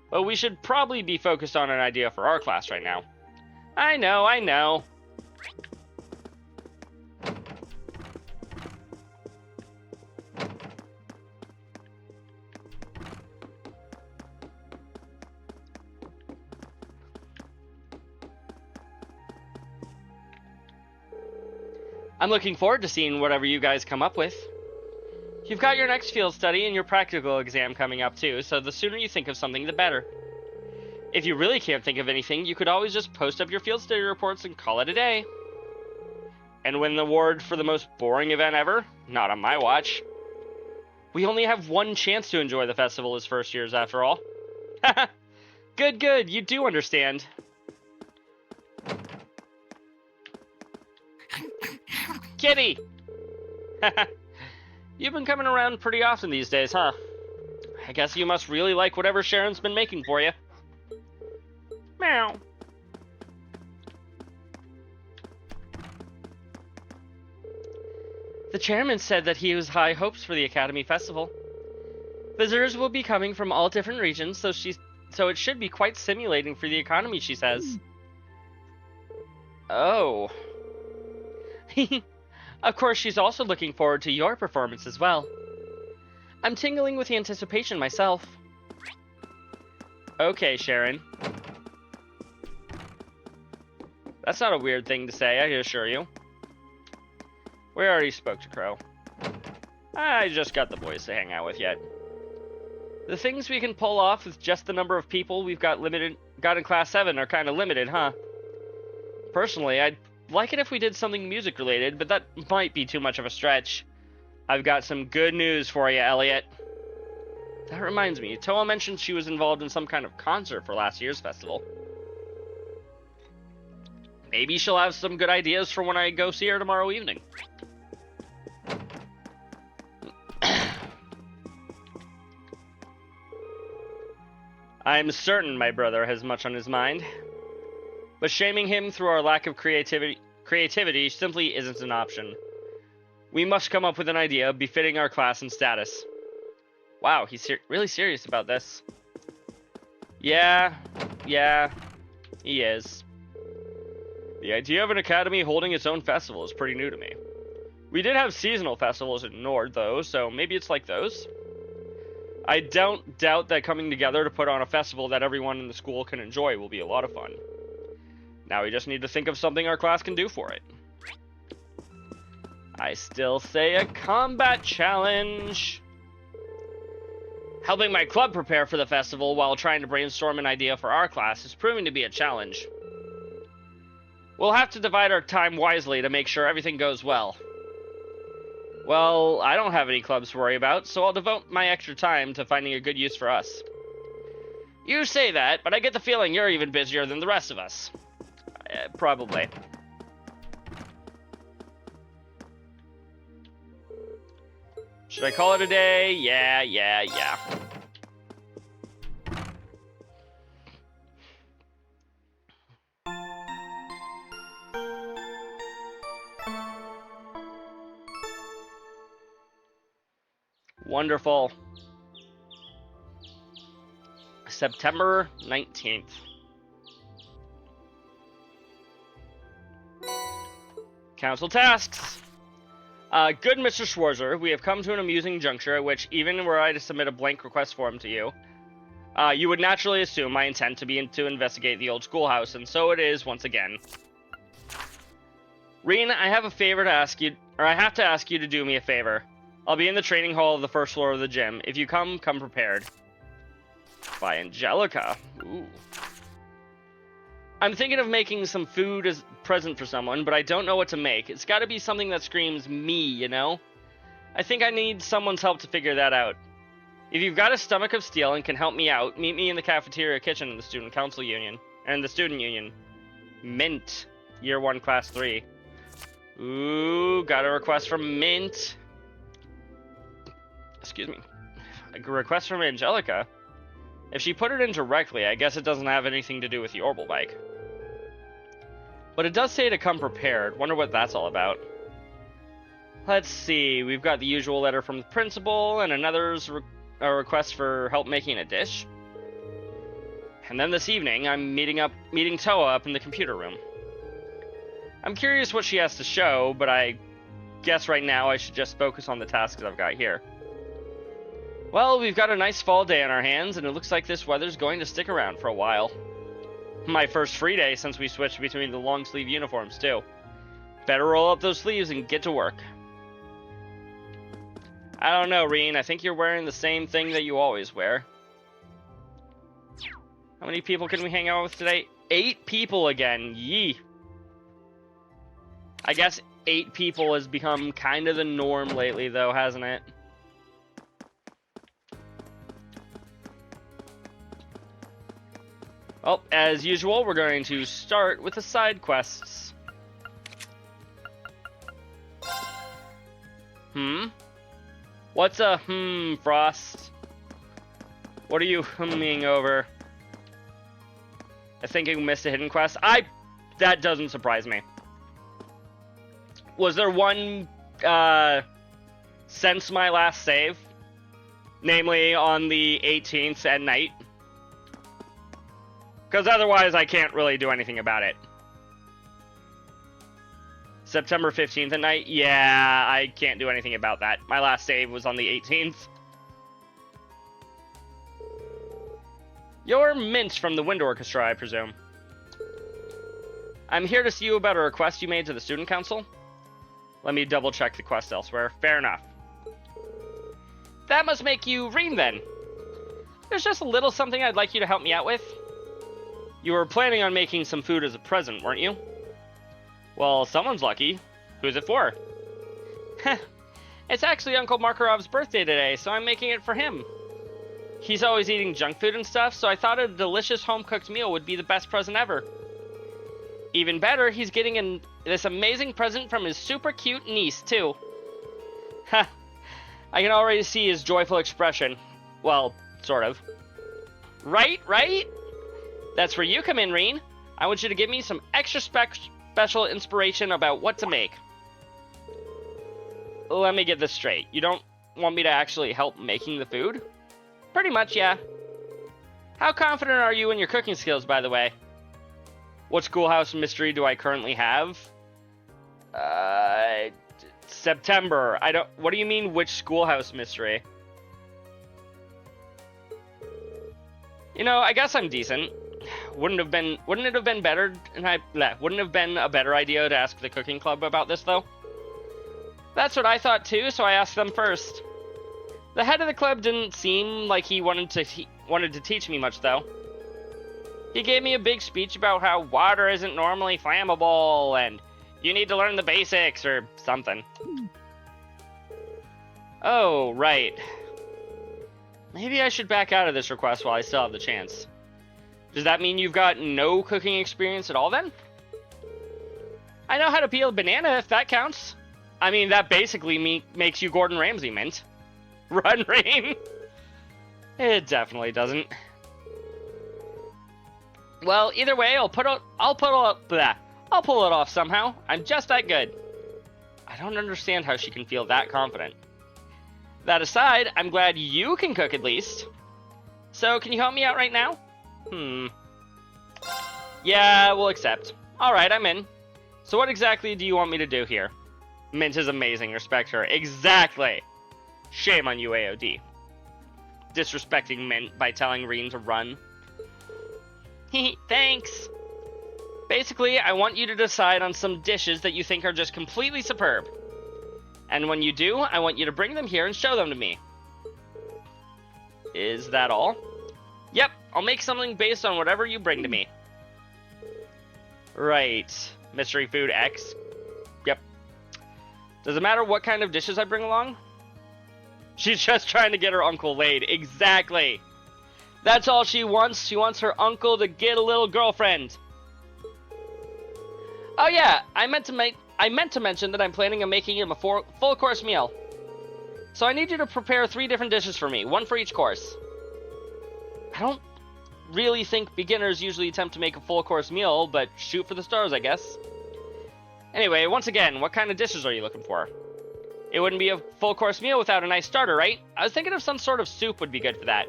but we should probably be focused on an idea for our class right now. I know. I'm looking forward to seeing whatever you guys come up with. You've got your next field study and your practical exam coming up too, so the sooner you think of something, the better. If you really can't think of anything, you could always just post up your field study reports and call it a day. And win the award for the most boring event ever? Not on my watch. We only have one chance to enjoy the festival as first years, after all. Good, you do understand. Kitty! You've been coming around pretty often these days, huh? I guess you must really like whatever Sharon's been making for you. Meow. The chairman said that he has high hopes for the Academy Festival. Visitors will be coming from all different regions, so it should be quite stimulating for the economy, she says. Oh. Of course, she's also looking forward to your performance as well. I'm tingling with the anticipation myself. Okay, Sharon. That's not a weird thing to say, I assure you. We already spoke to Crow. I just got the boys to hang out with yet. The things we can pull off with just the number of people we've got in Class 7 are kind of limited, huh? Personally, I'd like it if we did something music related, but that might be too much of a stretch. I've got some good news for you, Elliot. That reminds me, Toa mentioned she was involved in some kind of concert for last year's festival. Maybe she'll have some good ideas for when I go see her tomorrow evening. I'm certain my brother has much on his mind, but shaming him through our lack of creativity simply isn't an option. We must come up with an idea befitting our class and status. Wow, he's really serious about this. Yeah, he is. The idea of an academy holding its own festival is pretty new to me. We did have seasonal festivals in Nord, though, so maybe it's like those? I don't doubt that coming together to put on a festival that everyone in the school can enjoy will be a lot of fun. Now we just need to think of something our class can do for it. I still say a combat challenge. Helping my club prepare for the festival while trying to brainstorm an idea for our class is proving to be a challenge. We'll have to divide our time wisely to make sure everything goes well. Well, I don't have any clubs to worry about, so I'll devote my extra time to finding a good use for us. You say that, but I get the feeling you're even busier than the rest of us. Probably. Should I call it a day? Yeah. Wonderful. September 19th. Council tasks. Good Mr. Schwarzer, we have come to an amusing juncture at which, even were I to submit a blank request form to you, you would naturally assume my intent to be to investigate the old schoolhouse, and so it is once again. Reen, I have a favor to ask you, or I have to ask you to do me a favor. I'll be in the training hall of the first floor of the gym. If you come prepared. By Angelica. Ooh. I'm thinking of making some food as a present for someone, but I don't know what to make. It's gotta be something that screams me, you know? I think I need someone's help to figure that out. If you've got a stomach of steel and can help me out, meet me in the cafeteria kitchen in the student council union. And the student union. Mint. Year 1, class 3. Ooh, got a request from Mint. Excuse me. A request from Angelica? If she put it in directly, I guess it doesn't have anything to do with the Orbital bike. But it does say to come prepared. Wonder what that's all about. Let's see. We've got the usual letter from the principal, and another's a request for help making a dish. And then this evening, I'm meeting Toa up in the computer room. I'm curious what she has to show, but I guess right now I should just focus on the tasks I've got here. Well, we've got a nice fall day on our hands, and it looks like this weather's going to stick around for a while. My first free day since we switched between the long sleeve uniforms, too. Better roll up those sleeves and get to work. I don't know, Reen. I think you're wearing the same thing that you always wear. How many people can we hang out with today? 8 people again. Yee. I guess 8 people has become kind of the norm lately, though, hasn't it? Well, as usual, we're going to start with the side quests. What's a Frost? What are you humming over? I think you missed a hidden quest. That doesn't surprise me. Was there one, since my last save? Namely, on the 18th at night? Because otherwise, I can't really do anything about it. September 15th at night? Yeah, I can't do anything about that. My last save was on the 18th. You're Mint from the Wind Orchestra, I presume. I'm here to see you about a request you made to the Student Council. Let me double check the quest elsewhere. Fair enough. That must make you Reem then. There's just a little something I'd like you to help me out with. You were planning on making some food as a present, weren't you? Well, someone's lucky. Who's it for? It's actually Uncle Markarov's birthday today, so I'm making it for him. He's always eating junk food and stuff, so I thought a delicious home-cooked meal would be the best present ever. Even better, he's getting this amazing present from his super cute niece, too. Ha! I can already see his joyful expression. Well, sort of. Right? That's where you come in, Reen. I want you to give me some extra special inspiration about what to make. Let me get this straight. You don't want me to actually help making the food? Pretty much, yeah. How confident are you in your cooking skills, by the way? What schoolhouse mystery do I currently have? September. What do you mean, which schoolhouse mystery? You know, I guess I'm decent. Wouldn't it have been better? Wouldn't have been a better idea to ask the cooking club about this, though? That's what I thought too, so I asked them first. The head of the club didn't seem like he wanted to teach me much, though. He gave me a big speech about how water isn't normally flammable, and you need to learn the basics, or something. Oh, right. Maybe I should back out of this request while I still have the chance. Does that mean you've got no cooking experience at all, then? I know how to peel a banana, if that counts. I mean, that basically makes you Gordon Ramsay, Mint. Run, Reem! It definitely doesn't. Well, either way, I'll pull it off somehow. I'm just that good. I don't understand how she can feel that confident. That aside, I'm glad you can cook at least. So, can you help me out right now? Yeah, we'll accept. Alright, I'm in. So what exactly do you want me to do here? Mint is amazing, respect her. Exactly! Shame on you, AOD. Disrespecting Mint by telling Reen to run. Thanks! Basically, I want you to decide on some dishes that you think are just completely superb. And when you do, I want you to bring them here and show them to me. Is that all? Yep, I'll make something based on whatever you bring to me. Right. Mystery Food X. Yep. Does it matter what kind of dishes I bring along? She's just trying to get her uncle laid. Exactly. That's all she wants. She wants her uncle to get a little girlfriend. Oh yeah, I meant to mention that I'm planning on making him a full course meal. So I need you to prepare 3 different dishes for me, 1 for each course. I don't really think beginners usually attempt to make a full course meal, but shoot for the stars, I guess. Anyway, once again, what kind of dishes are you looking for? It wouldn't be a full course meal without a nice starter, right? I was thinking of some sort of soup would be good for that.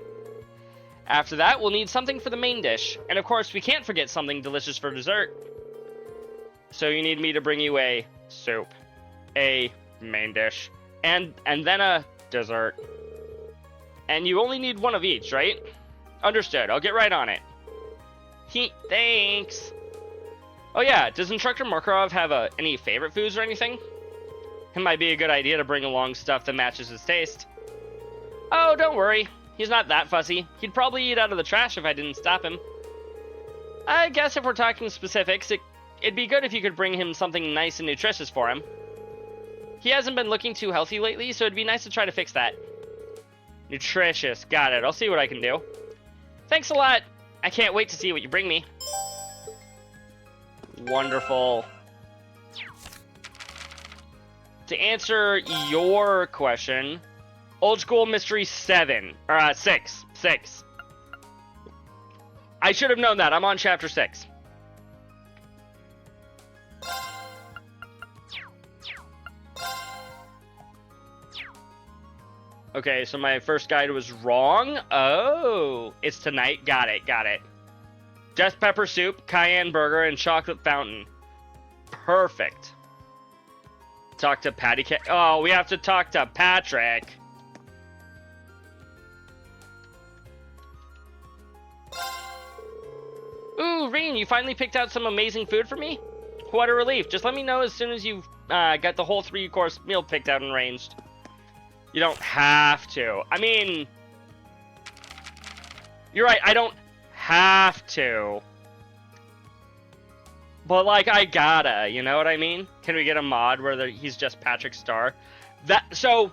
After that, we'll need something for the main dish. And of course, we can't forget something delicious for dessert. So you need me to bring you a soup, a main dish, and then a dessert. And you only need 1 of each, right? Understood. I'll get right on it. Thanks. Oh yeah, does Instructor Markarov have any favorite foods or anything? It might be a good idea to bring along stuff that matches his taste. Oh, don't worry. He's not that fussy. He'd probably eat out of the trash if I didn't stop him. I guess if we're talking specifics, it'd be good if you could bring him something nice and nutritious for him. He hasn't been looking too healthy lately, so it'd be nice to try to fix that. Nutritious. Got it. I'll see what I can do. Thanks a lot. I can't wait to see what you bring me. Wonderful. to answer your question, Old School Mystery 7. Or, 6. 6. I should have known that. I'm on chapter 6. Okay, so my first guide was wrong. Oh, it's tonight. Got it, got it. Just pepper soup, cayenne burger, and chocolate fountain. Perfect. Talk to Patty Cake. Oh, we have to talk to Patrick. Ooh, Reen, you finally picked out some amazing food for me? What a relief. Just let me know as soon as you've got the whole 3-course meal picked out and arranged. You don't have to. I mean, you're right, I don't have to. But, like, I gotta, you know what I mean? Can we get a mod where he's just Patrick Star? So,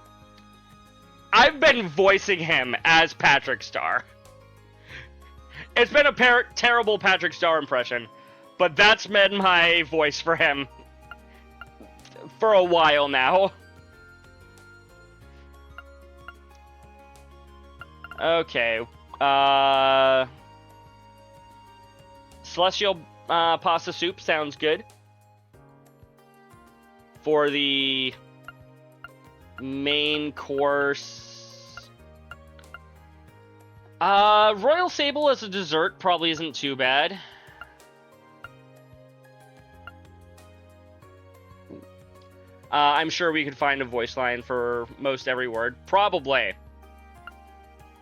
I've been voicing him as Patrick Star. It's been a terrible Patrick Star impression, but that's been my voice for him for a while now. Okay, Celestial pasta soup sounds good. For the main course, Royal Sable as a dessert probably isn't too bad. I'm sure we could find a voice line for most every word, probably.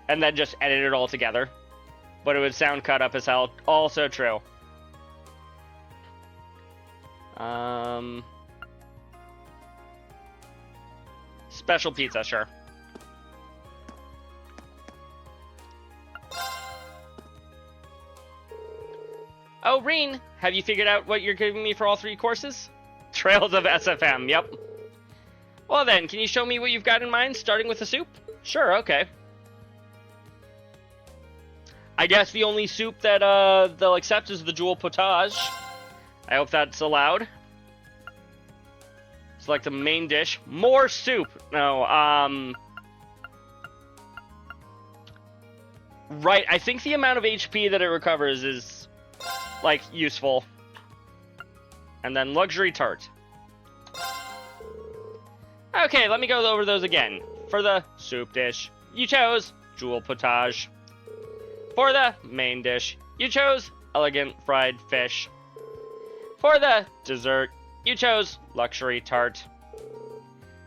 And then just edit it all together. But it would sound cut up as hell. Also true. Special pizza, sure. Oh, Reen, have you figured out what you're giving me for all 3 courses? Trails of SFM, yep. Well then, can you show me what you've got in mind, starting with the soup? Sure, okay. I guess the only soup that they'll accept is the jewel potage. I hope that's allowed. Select the main dish. More soup! No, right, I think the amount of HP that it recovers is, like, useful. And then luxury tart. Okay, let me go over those again. For the soup dish, you chose jewel potage. For the main dish, you chose elegant fried fish. For the dessert, you chose luxury tart.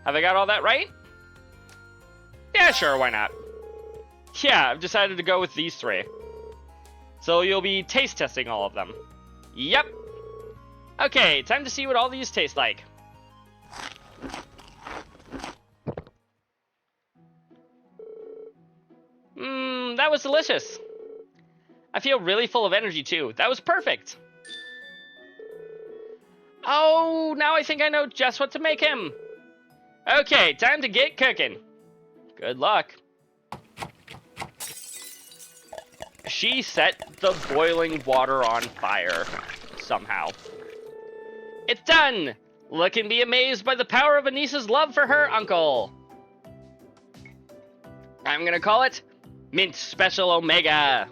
Have I got all that right? Yeah, sure, why not? Yeah, I've decided to go with these 3. So you'll be taste testing all of them. Yep. Okay, time to see what all these taste like. That was delicious. I feel really full of energy, too. That was perfect. Oh, now I think I know just what to make him. Okay, time to get cooking. Good luck. She set the boiling water on fire, somehow. It's done! Look and be amazed by the power of Anissa's love for her uncle. I'm gonna call it Mint Special Omega.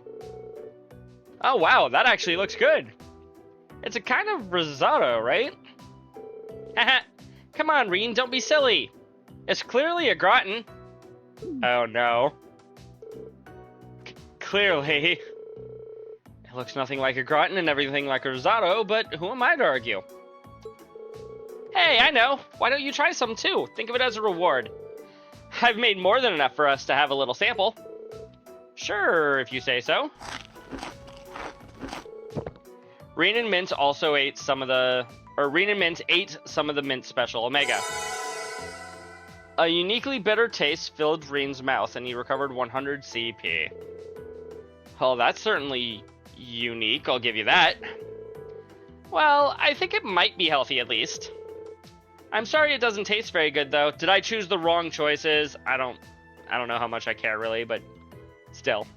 Oh wow, that actually looks good. It's a kind of risotto, right? Haha, come on, Reen, don't be silly. It's clearly a gratin. Oh no. Clearly. It looks nothing like a gratin and everything like a risotto, but who am I to argue? Hey, I know. Why don't you try some too? Think of it as a reward. I've made more than enough for us to have a little sample. Sure, if you say so. Reen and Mint also ate some of the... Reen and Mint ate some of the Mint Special Omega. A uniquely bitter taste filled Reen's mouth, and he recovered 100 CP. Well, that's certainly unique, I'll give you that. Well, I think it might be healthy at least. I'm sorry it doesn't taste very good, though. Did I choose the wrong choices? I don't know how much I care, really, but still.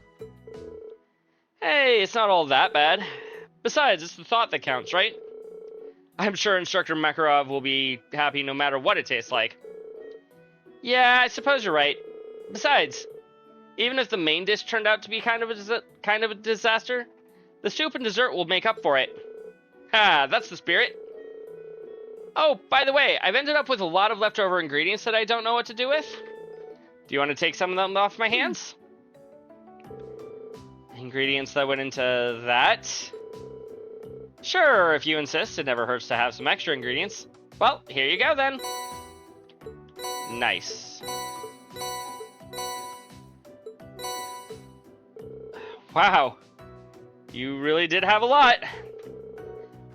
Hey, it's not all that bad. Besides, it's the thought that counts, right? I'm sure Instructor Makarov will be happy no matter what it tastes like. Yeah, I suppose you're right. Besides, even if the main dish turned out to be kind of a disaster, the soup and dessert will make up for it. Ha, that's the spirit. Oh, by the way, I've ended up with a lot of leftover ingredients that I don't know what to do with. Do you want to take some of them off my hands? Ingredients that went into that? Sure, if you insist, it never hurts to have some extra ingredients. Well, here you go then. Nice. Wow, you really did have a lot.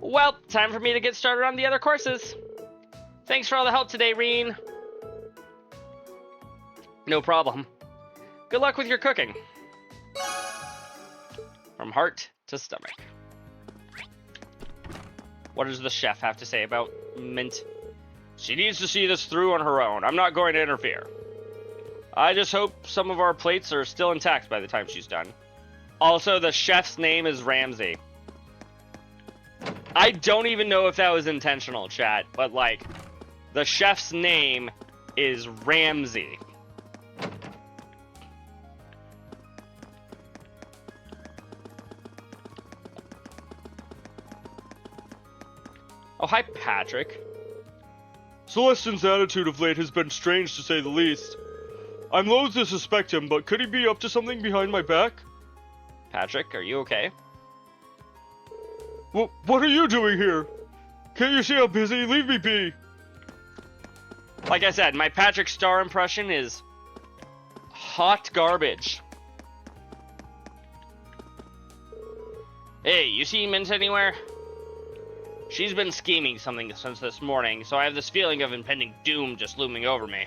Well, time for me to get started on the other courses. Thanks for all the help today, Reen. No problem. Good luck with your cooking. From heart to stomach. What does the chef have to say about Mint? She needs to see this through on her own. I'm not going to interfere. I just hope some of our plates are still intact by the time she's done. Also, the chef's name is Ramsey. I don't even know if that was intentional, chat, but like, the chef's name is Ramsey. Oh, hi, Patrick. Celestine's attitude of late has been strange to say the least. I'm loath to suspect him, but could he be up to something behind my back? Patrick, are you okay? What are you doing here? Can't you see I'm busy? Leave me be. Like I said, my Patrick Star impression is hot garbage. Hey, you see Mint anywhere? She's been scheming something since this morning, so I have this feeling of impending doom just looming over me.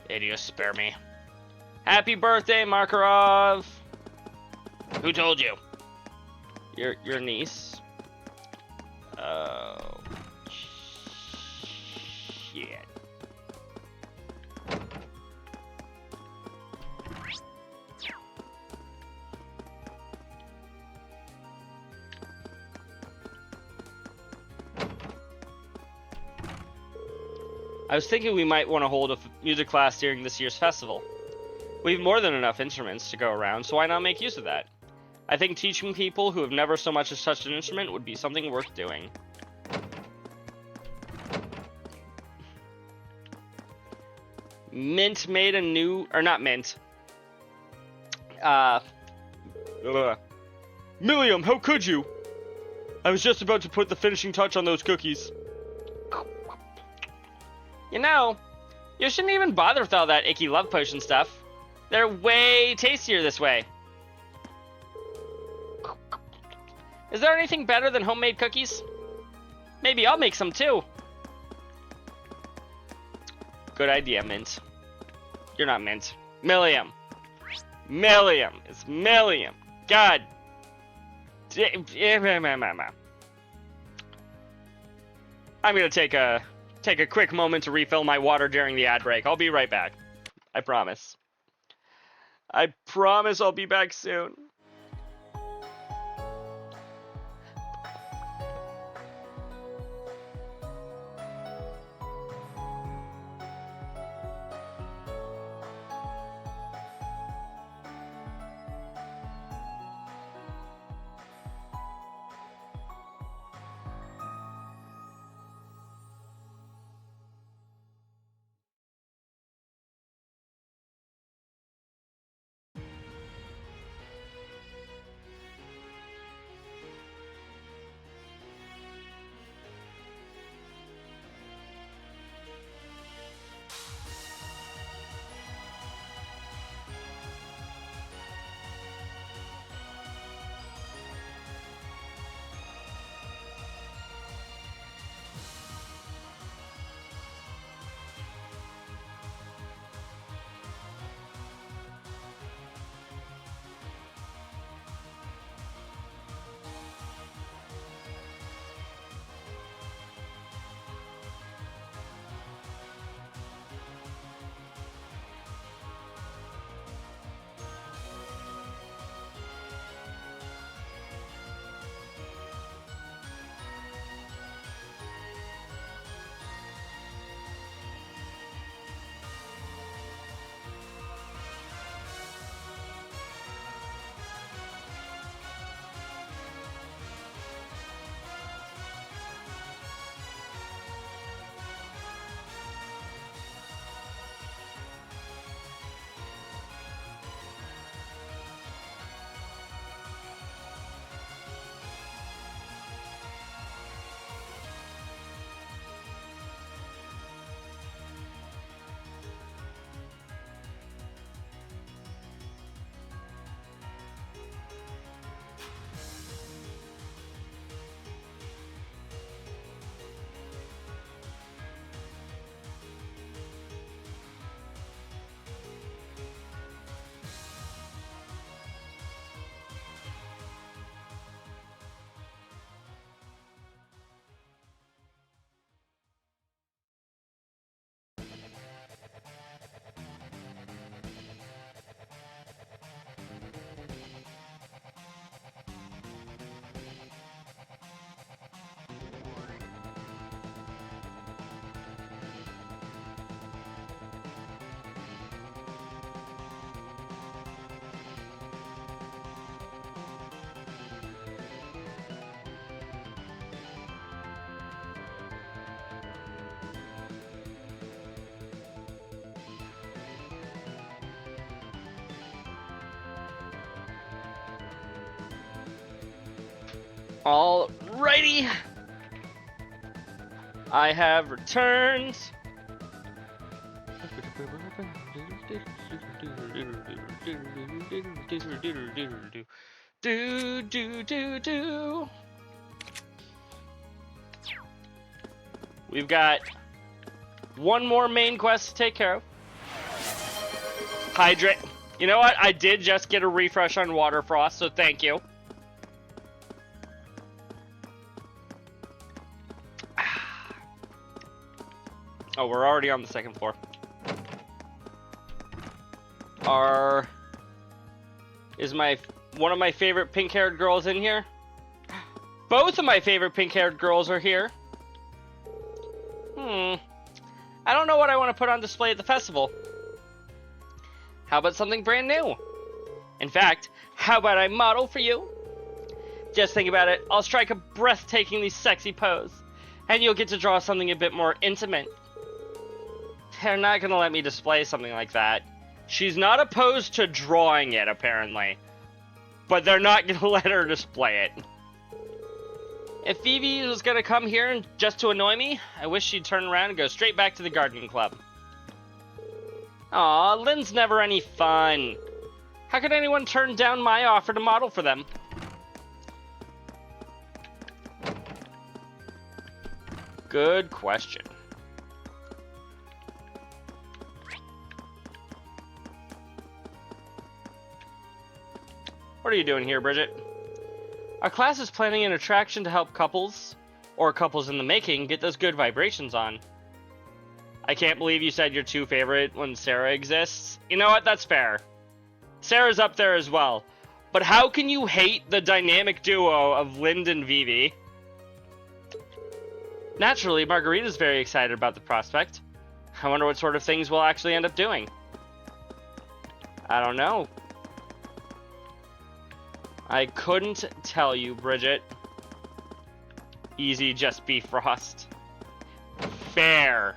Idiot, spare me. Happy birthday, Makarov! Who told you? Your niece? Oh, shit. I was thinking we might want to hold a music class during this year's festival. We have more than enough instruments to go around, so why not make use of that? I think teaching people who have never so much as touched an instrument would be something worth doing. Mint made a new... or not Mint. Milliam, how could you? I was just about to put the finishing touch on those cookies. You know, you shouldn't even bother with all that icky love potion stuff. They're way tastier this way. Is there anything better than homemade cookies? Maybe I'll make some too. Good idea, Mint. You're not Mint. Milliam. Milliam. It's Milliam. God. I'm gonna take a quick moment to refill my water during the ad break. I'll be right back. I promise. I promise I'll be back soon. Alrighty. I have returned. We've got one more main quest to take care of. Hydrate. You know what? I did just get a refresh on Water Frost, so thank you. Oh, we're already on the second floor. Is one of my favorite pink-haired girls in here? Both of my favorite pink-haired girls are here. I don't know what I want to put on display at the festival. How about something brand new? In fact, how about I model for you? Just think about it. I'll strike a breathtakingly sexy pose, and you'll get to draw something a bit more intimate. They're not gonna let me display something like that. She's not opposed to drawing it, apparently, but they're not gonna let her display it. If Vivi was gonna come here just to annoy me, I wish she'd turn around and go straight back to the gardening club. Aw, Lynn's never any fun. How could anyone turn down my offer to model for them? Good question. What are you doing here, Bridget? Our class is planning an attraction to help couples, or couples in the making, get those good vibrations on. I can't believe you said your two favorite when Sarah exists. You know what? That's fair. Sarah's up there as well. But how can you hate the dynamic duo of Lind and Vivi? Naturally, Margarita's very excited about the prospect. I wonder what sort of things we'll actually end up doing. I don't know. I couldn't tell you, Bridget. Easy, just be Frost. Fair.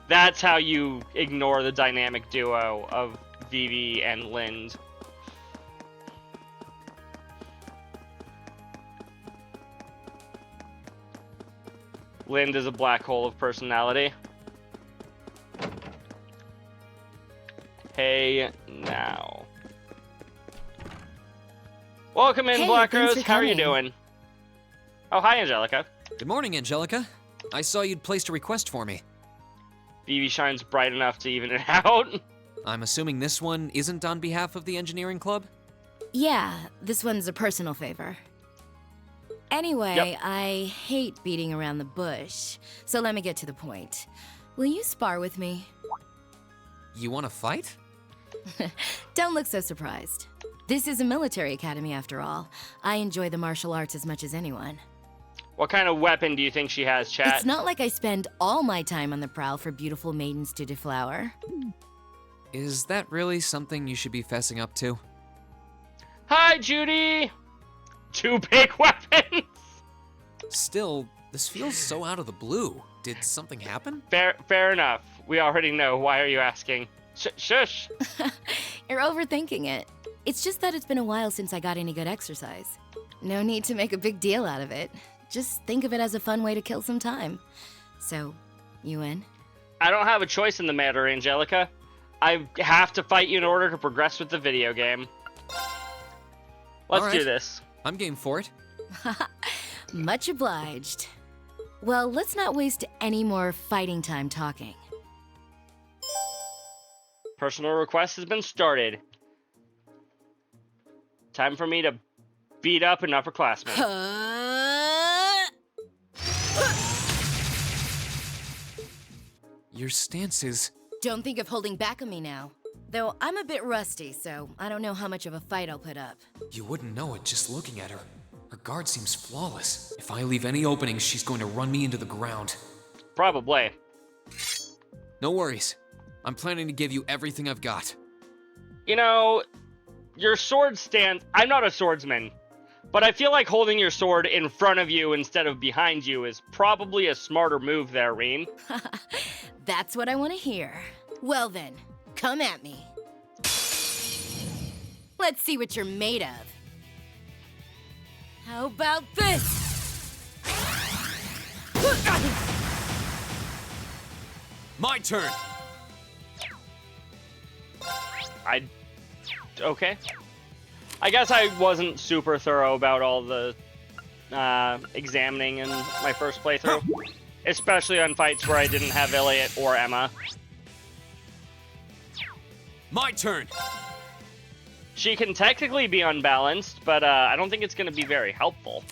That's how you ignore the dynamic duo of Vivi and Lind. Lind is a black hole of personality. Hey, now. Welcome in, Hey, Black thanks Rose. for How are you coming. doing? Oh, hi, Angelica. Good morning, Angelica. I saw you'd placed a request for me. Vivi shine's bright enough to even it out. I'm assuming this one isn't on behalf of the engineering club? Yeah, this one's a personal favor. Anyway, Yep. I hate beating around the bush, so let me get to the point. Will you spar with me? You want to fight? Don't look so surprised. This is a military academy after all. I enjoy the martial arts as much as anyone. What kind of weapon do you think she has, chat? It's not like I spend all my time on the prowl for beautiful maidens to deflower. Is that really something you should be fessing up to? Hi, Judy! Two big weapons! Still, this feels so out of the blue. Did something happen? Fair enough. We already know. Why are you asking? Shush! You're overthinking it. It's just that it's been a while since I got any good exercise. No need to make a big deal out of it. Just think of it as a fun way to kill some time. So, you in? I don't have a choice in the matter, Angelica. I have to fight you in order to progress with the video game. Let's do Alright. this. I'm game for it. Much obliged. Well, let's not waste any more fighting time talking. Personal request has been started. Time for me to beat up an upperclassman. Your stance is... Don't think of holding back on me now. Though I'm a bit rusty, so I don't know how much of a fight I'll put up. You wouldn't know it just looking at her. Her guard seems flawless. If I leave any openings, she's going to run me into the ground. Probably. No worries. I'm planning to give you everything I've got. You know, your sword stance... I'm not a swordsman, but I feel like holding your sword in front of you instead of behind you is probably a smarter move there, Reen. That's what I want to hear. Well then, come at me. Let's see what you're made of. How about this? My turn. Okay. I guess I wasn't super thorough about all the examining in my first playthrough, especially on fights where I didn't have Elliot or Emma. My turn. She can technically be unbalanced, but I don't think it's going to be very helpful.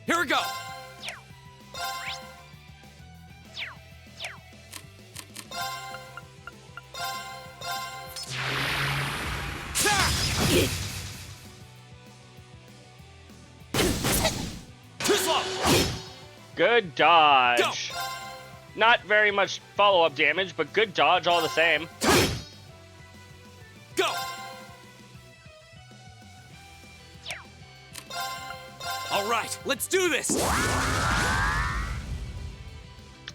Here we go. Too slow. Good dodge. Go. Not very much follow-up damage, but good dodge all the same. Go. All right, let's do this.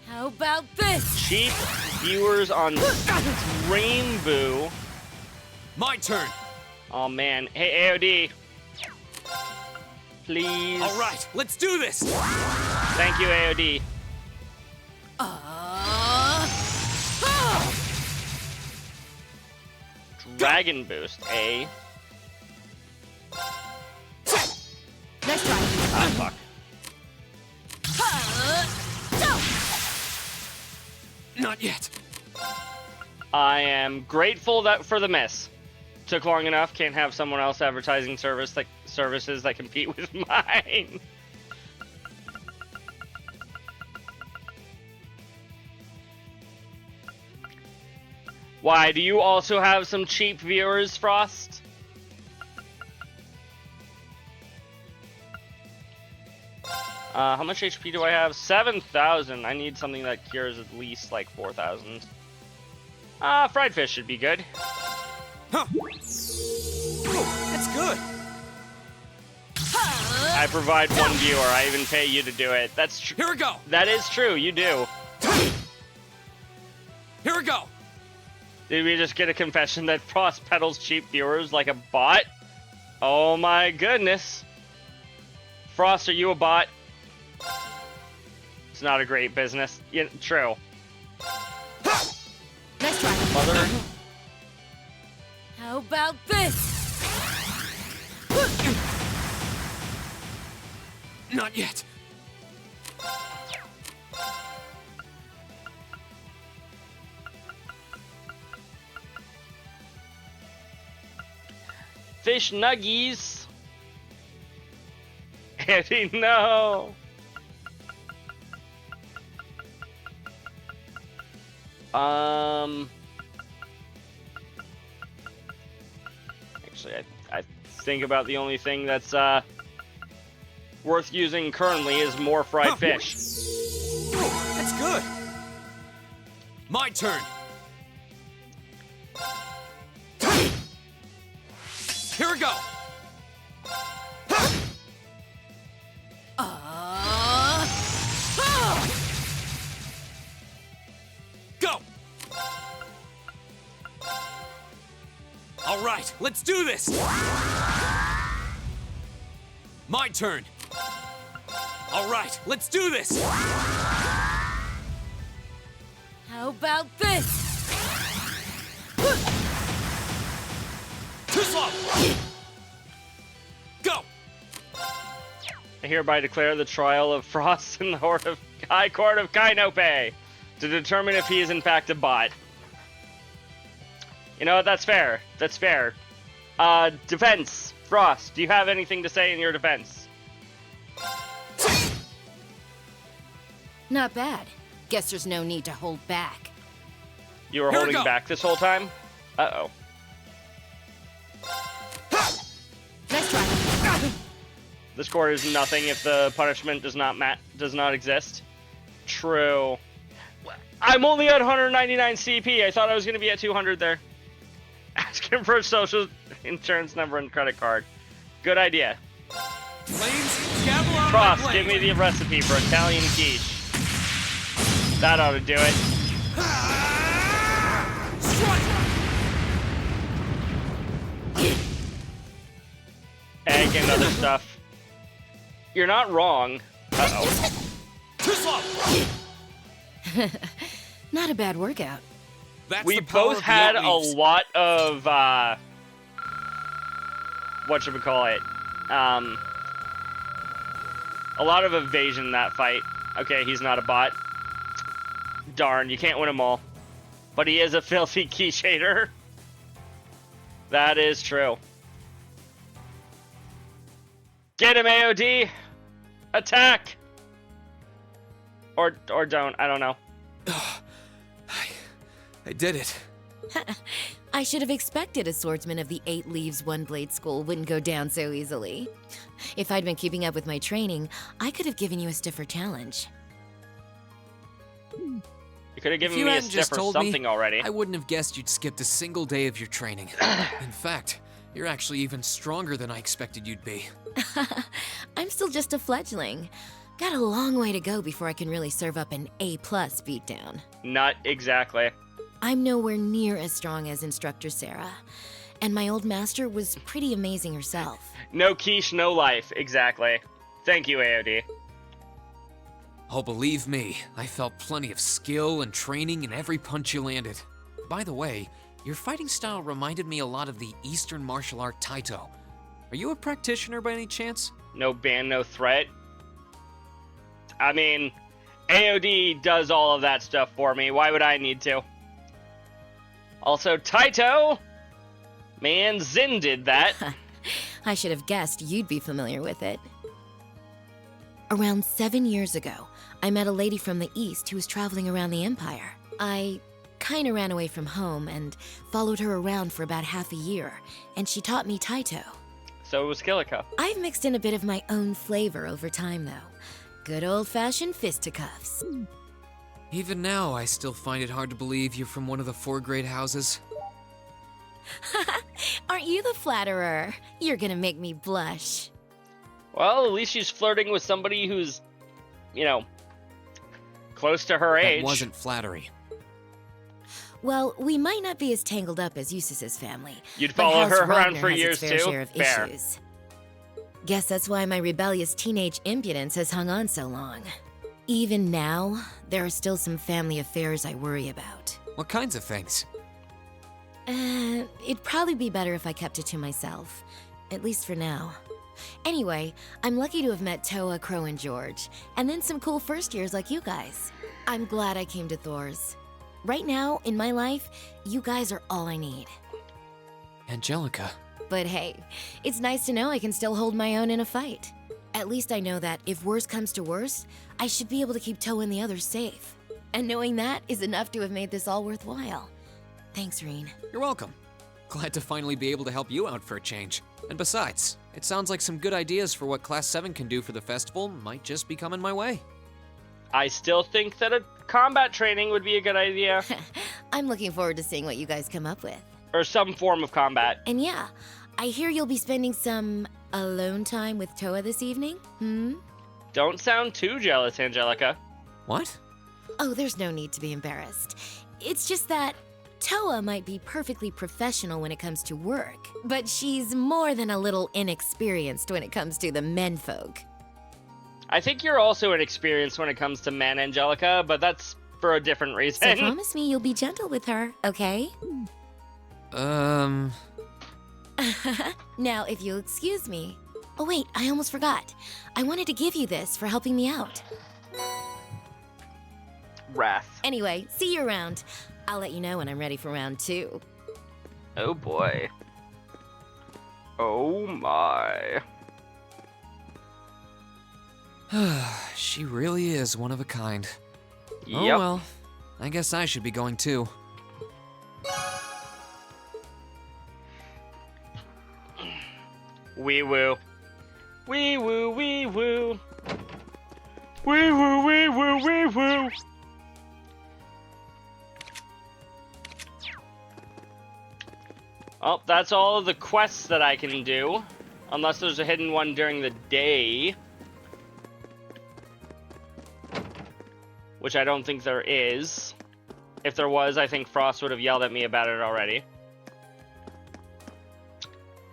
How about this? Cheap viewers on Rainbow. My turn. Oh man. Hey, AOD. Please. All right, let's do this. Thank you, AOD. Dragon Boost, eh? Nice try. Ah, fuck. Not yet. I am grateful for the miss. Took long enough. Can't have someone else advertising services that compete with mine. Why, do you also have some cheap viewers, Frost? How much HP do I have? 7,000. I need something that cures at least like 4,000. Fried fish should be good. Huh. Oh, that's good. I provide one viewer. I even pay you to do it. That's true. Here we go. That is true. You do. Here we go. Did we just get a confession that Frost peddles cheap viewers like a bot? Oh my goodness. Frost, are you a bot? It's not a great business. Yeah, true. Nice try. Mother. How about this? Not yet. Fish nuggies. Eddie, no. Actually, I think about the only thing that's worth using currently is more fried fish. Oh, that's good. My turn. Here we go. Go. All right, let's do this. My turn. All right, let's do this. How about this? Too slow. Go. I hereby declare the trial of Frost in the High Court of Kainope to determine if he is in fact a bot. You know what? That's fair. That's fair. Defense. Frost, do you have anything to say in your defense? Not bad. Guess there's no need to hold back. You were Here we holding go. back this whole time? Uh-oh. Nice try. The score is nothing if the punishment does not exist. True. I'm only at 199 CP. I thought I was going to be at 200 there. Ask him for a social insurance number and credit card. Good idea. Flames, gavel out Frost, my give me blade. the recipe for Italian quiche. That ought to do it. Strike. and other stuff. You're not wrong. Uh-oh. Not a bad workout. That's We the power both of the had eight a leaves. lot of, whatchamacallit? A lot of evasion that fight. Okay, he's not a bot. Darn, you can't win them all. But he is a filthy key shader. That is true. Get him, AOD! Attack! Or don't, I don't know. I did it. I should have expected a swordsman of the 8 Leaves One Blade School wouldn't go down so easily. If I'd been keeping up with my training, I could have given you a stiffer challenge. You could have given you me a hadn't just stiff or told me, something already. I wouldn't have guessed you'd skipped a single day of your training. In fact, you're actually even stronger than I expected you'd be. I'm still just a fledgling. Got a long way to go before I can really serve up an A+ beatdown. Not exactly. I'm nowhere near as strong as Instructor Sarah, and my old master was pretty amazing herself. No quiche, no life. Exactly. Thank you, AOD. Oh, believe me, I felt plenty of skill and training in every punch you landed. By the way, your fighting style reminded me a lot of the Eastern martial art Taito. Are you a practitioner by any chance? No ban, no threat. I mean, AOD does all of that stuff for me. Why would I need to? Also, Taito! Man, Zin did that. I should have guessed you'd be familiar with it. Around 7 years ago, I met a lady from the East who was traveling around the Empire. I kinda ran away from home and followed her around for about half a year, and she taught me Taito. So was Kilika. I've mixed in a bit of my own flavor over time, though. Good old-fashioned fisticuffs. Even now, I still find it hard to believe you're from one of the 4 great houses. Aren't you the flatterer? You're gonna make me blush. Well, at least she's flirting with somebody who's, you know, close to her age. That wasn't flattery. Well, we might not be as tangled up as Eustace's family. You'd but follow House her around Ragnar for has years its fair too? share of Fair. issues. Guess that's why my rebellious teenage impudence has hung on so long. Even now, there are still some family affairs I worry about. What kinds of things? It'd probably be better if I kept it to myself. At least for now. Anyway, I'm lucky to have met Toa, Crow, and George, and then some cool first years like you guys. I'm glad I came to Thor's. Right now, in my life, you guys are all I need. Angelica. But hey, it's nice to know I can still hold my own in a fight. At least I know that if worse comes to worse, I should be able to keep Toa and the others safe. And knowing that is enough to have made this all worthwhile. Thanks, Reen. You're welcome. Glad to finally be able to help you out for a change. And besides, it sounds like some good ideas for what Class 7 can do for the festival might just be coming my way. I still think that a combat training would be a good idea. I'm looking forward to seeing what you guys come up with. Or some form of combat. And yeah, I hear you'll be spending some alone time with Toa this evening? Don't sound too jealous, Angelica. What? Oh, there's no need to be embarrassed. It's just that Toa might be perfectly professional when it comes to work, but she's more than a little inexperienced when it comes to the menfolk. I think you're also inexperienced when it comes to men, Angelica, but that's for a different So reason. promise me you'll be gentle with her, okay? Now, if you'll excuse me. Oh wait, I almost forgot. I wanted to give you this for helping me out. Wrath. Anyway, see you around. I'll let you know when I'm ready for round 2. Oh boy. Oh my. She really is one of a kind. Oh Yep. well, I guess I should be going too. Wee woo. Wee woo, wee woo. Wee woo, wee woo, wee woo. Oh, that's all of the quests that I can do. Unless there's a hidden one during the day. Which I don't think there is. If there was, I think Frost would have yelled at me about it already.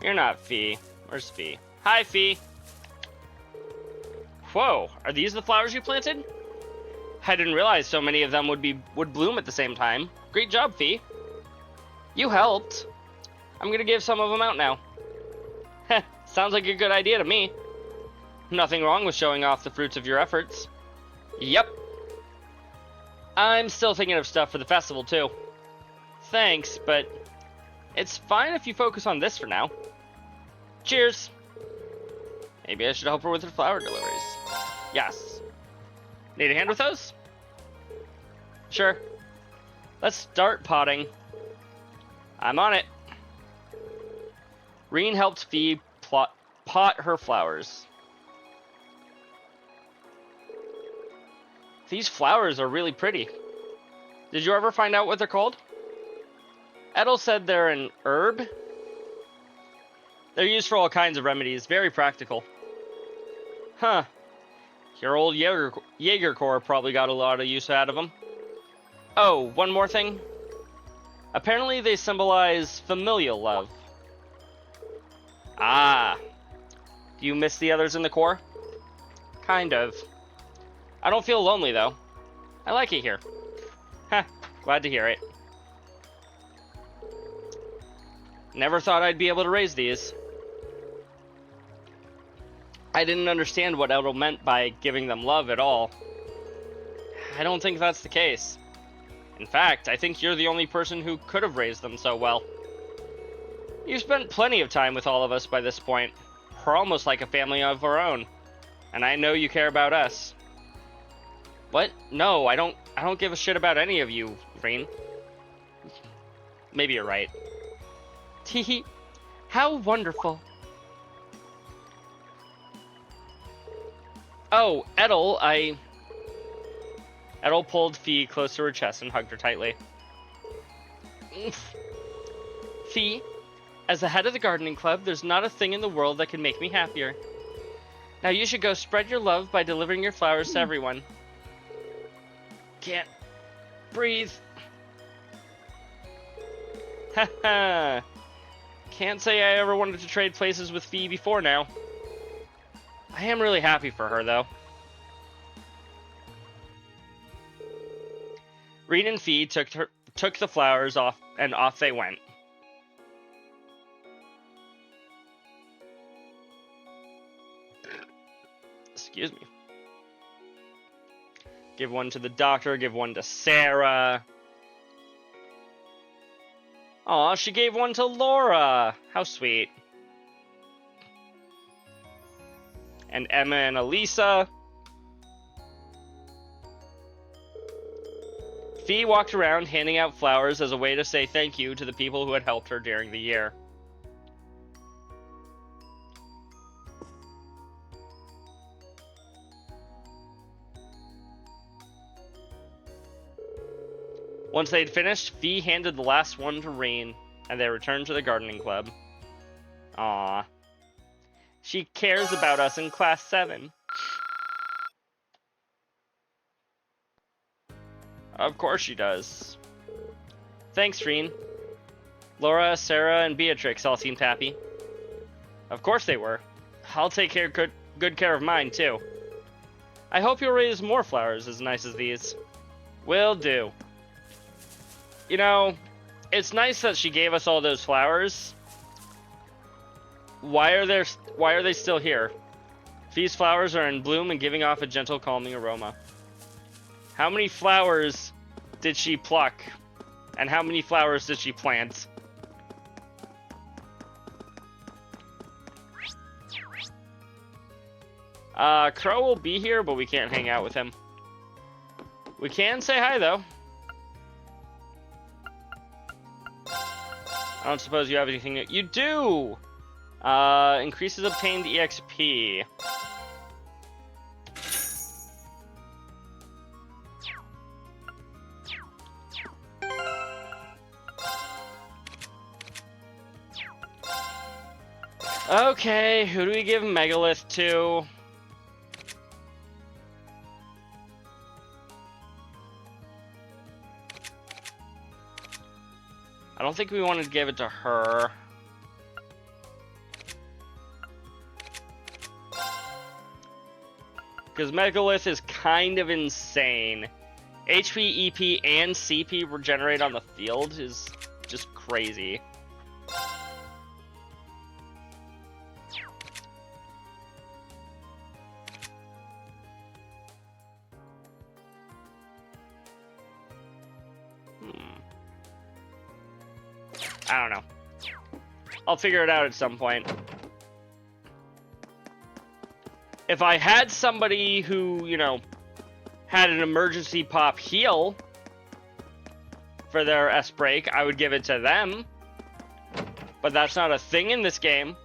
You're not Fee. Where's Fee? Hi, Fee. Whoa, are these the flowers you planted? I didn't realize so many of them would bloom at the same time. Great job, Fee. You helped. I'm gonna give some of them out now. Heh, sounds like a good idea to me. Nothing wrong with showing off the fruits of your efforts. Yep. I'm still thinking of stuff for the festival, too. Thanks, but it's fine if you focus on this for now. Cheers. Maybe I should help her with her flower deliveries. Yes. Need a hand with those? Sure. Let's start potting. I'm on it. Reen helped Fee pot her flowers. These flowers are really pretty. Did you ever find out what they're called? Edel said they're an herb. They're used for all kinds of remedies, very practical. Huh. Your old Jaeger Corps probably got a lot of use out of them. Oh, one more thing. Apparently they symbolize familial love. Ah. Do you miss the others in the Corps? Kind of. I don't feel lonely, though. I like it here. Heh, glad to hear it. Never thought I'd be able to raise these. I didn't understand what Edel meant by giving them love at all. I don't think that's the case. In fact, I think you're the only person who could have raised them so well. You've spent plenty of time with all of us by this point. We're almost like a family of our own. And I know you care about us. What? No, I don't give a shit about any of you, Reen. Maybe you're right. Teehee. How wonderful. Oh, Edel, Edel pulled Fee close to her chest and hugged her tightly. Fee, as the head of the gardening club, there's not a thing in the world that can make me happier. Now you should go spread your love by delivering your flowers to everyone. Can't breathe. Haha. Can't say I ever wanted to trade places with Fee before now. I am really happy for her, though. Reen and Fee took the flowers off, and off they went. Excuse me. Give one to the doctor, give one to Sarah. Aw, she gave one to Laura. How sweet. And Emma and Elisa. Fee walked around handing out flowers as a way to say thank you to the people who had helped her during the year. Once they'd finished, Fee handed the last one to Reen, and they returned to the gardening club. Aww. She cares about us in Class 7. Of course she does. Thanks, Reen. Laura, Sarah, and Beatrix all seemed happy. Of course they were. I'll take good care of mine, too. I hope you'll raise more flowers as nice as these. Will do. You know, it's nice that she gave us all those flowers. Why are they still here? These flowers are in bloom and giving off a gentle, calming aroma. How many flowers did she pluck? And how many flowers did she plant? Crow will be here, but we can't hang out with him. We can say hi, though. I don't suppose you have anything that you do! Increases obtained EXP. Okay, who do we give Megalith to? I don't think we wanted to give it to her. Because Megalith is kind of insane. HP, EP, and CP regenerate on the field is just crazy. I don't know. I'll figure it out at some point. If I had somebody who, you know, had an emergency pop heal for their S-Break, I would give it to them. But that's not a thing in this game.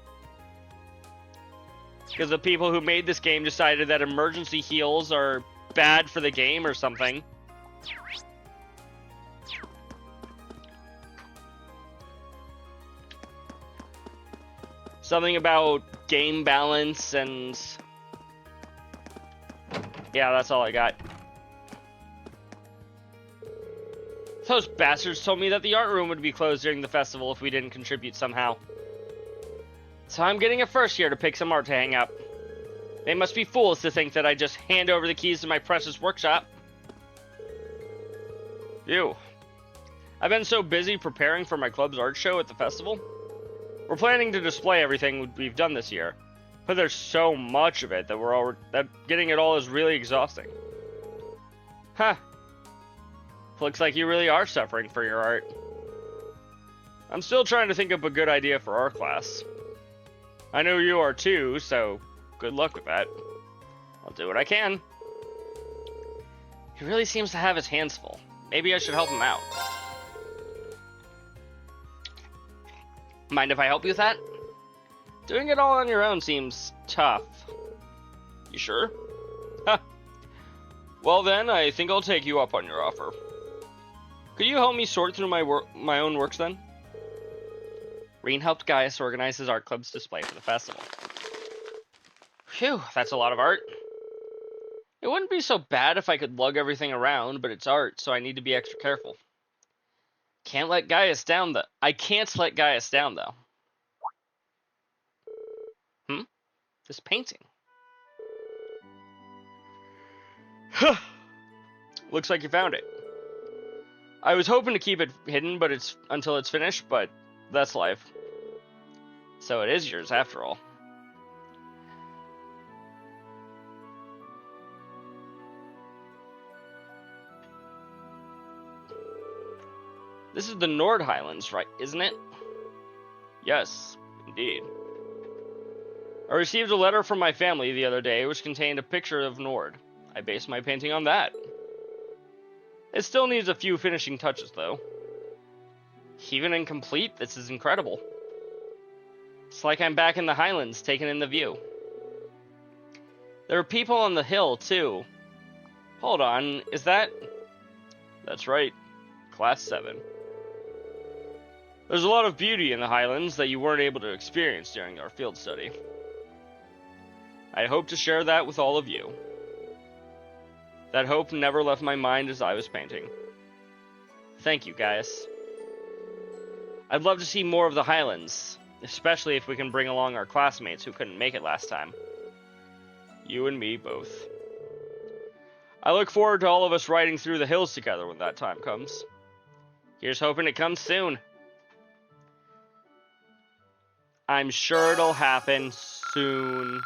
Because the people who made this game decided that emergency heals are bad for the game or something. Something about game balance and... yeah, that's all I got. Those bastards told me that the art room would be closed during the festival if we didn't contribute somehow. So I'm getting a first year to pick some art to hang up. They must be fools to think that I just hand over the keys to my precious workshop. Phew. I've been so busy preparing for my club's art show at the festival. We're planning to display everything we've done this year, but there's so much of it that getting it all is really exhausting. Huh. Looks like you really are suffering for your art. I'm still trying to think up a good idea for our class. I know you are too, so good luck with that. I'll do what I can. He really seems to have his hands full. Maybe I should help him out. Mind if I help you with that? Doing it all on your own seems tough. You sure? Huh. Well then, I think I'll take you up on your offer. Could you help me sort through my own works then? Rean helped Gaius organize his art club's display for the festival. Phew, that's a lot of art. It wouldn't be so bad if I could lug everything around, but it's art, so I need to be extra careful. Can't let Gaius down though. I can't let Gaius down though. This painting. Looks like you found it. I was hoping to keep it hidden, but until it's finished, but that's life. So it is yours after all. This is the Nord Highlands, right? Isn't it? Yes, indeed. I received a letter from my family the other day which contained a picture of Nord. I based my painting on that. It still needs a few finishing touches, though. Even incomplete, this is incredible. It's like I'm back in the Highlands, taking in the view. There are people on the hill, too. Hold on, is that... That's right, Class 7. There's a lot of beauty in the Highlands that you weren't able to experience during our field study. I hope to share that with all of you. That hope never left my mind as I was painting. Thank you, Gaius. I'd love to see more of the Highlands, especially if we can bring along our classmates who couldn't make it last time. You and me both. I look forward to all of us riding through the hills together when that time comes. Here's hoping it comes soon. I'm sure it'll happen soon.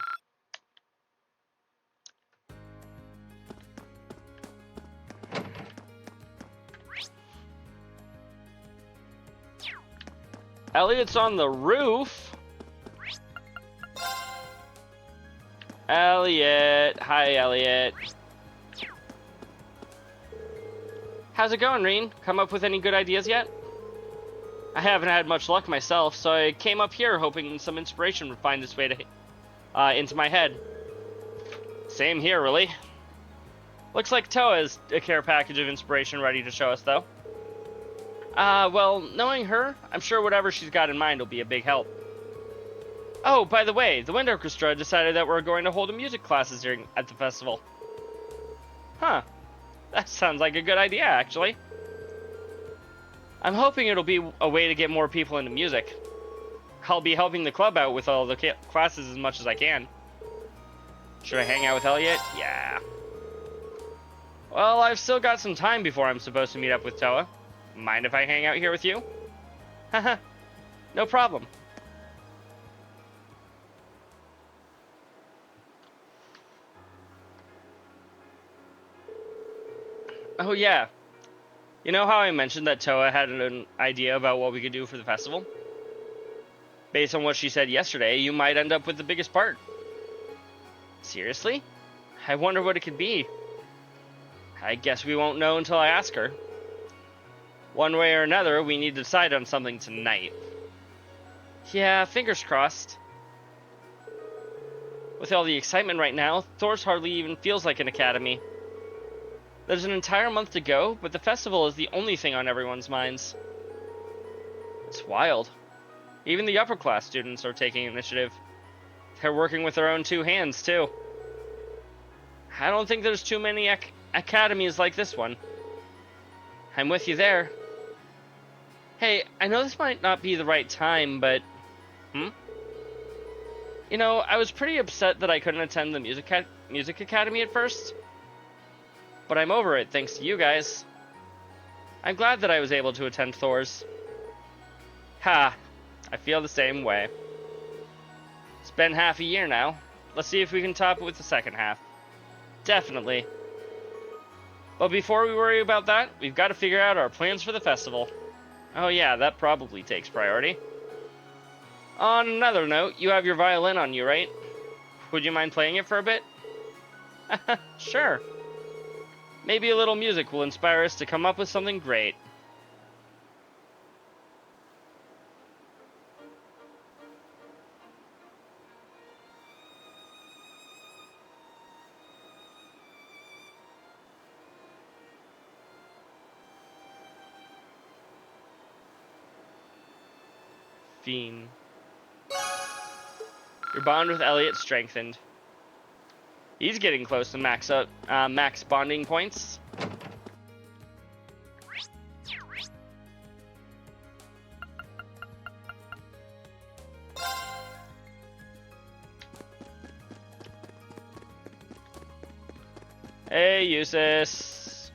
Elliot's on the roof. Elliot. Hi, Elliot. How's it going, Rean? Come up with any good ideas yet? I haven't had much luck myself, so I came up here hoping some inspiration would find its way to into my head. Same here, really. Looks like Toa has a care package of inspiration ready to show us, though. Well, knowing her, I'm sure whatever she's got in mind will be a big help. Oh, by the way, the Wind Orchestra decided that we're going to hold a music classes at the festival. Huh. That sounds like a good idea, actually. I'm hoping it'll be a way to get more people into music. I'll be helping the club out with all the classes as much as I can. Should I hang out with Elliot? Yeah. Well, I've still got some time before I'm supposed to meet up with Toa. Mind if I hang out here with you? Haha, no problem. Oh yeah. You know how I mentioned that Toa had an idea about what we could do for the festival? Based on what she said yesterday, you might end up with the biggest part. Seriously? I wonder what it could be. I guess we won't know until I ask her. One way or another, we need to decide on something tonight. Yeah, fingers crossed. With all the excitement right now, Thor's hardly even feels like an academy. There's an entire month to go, but the festival is the only thing on everyone's minds. It's wild. Even the upper class students are taking initiative. They're working with their own two hands, too. I don't think there's too many academies like this one. I'm with you there. Hey, I know this might not be the right time, but... You know, I was pretty upset that I couldn't attend the music academy at first. But I'm over it thanks to you guys. I'm glad that I was able to attend Thor's. Ha! I feel the same way. It's been half a year now. Let's see if we can top it with the second half. Definitely. But before we worry about that, we've got to figure out our plans for the festival. Oh yeah, that probably takes priority. On another note, you have your violin on you, right? Would you mind playing it for a bit? Sure. Maybe a little music will inspire us to come up with something great. Fiend. Your bond with Elliot strengthened. He's getting close to max bonding points. Hey, Eustace.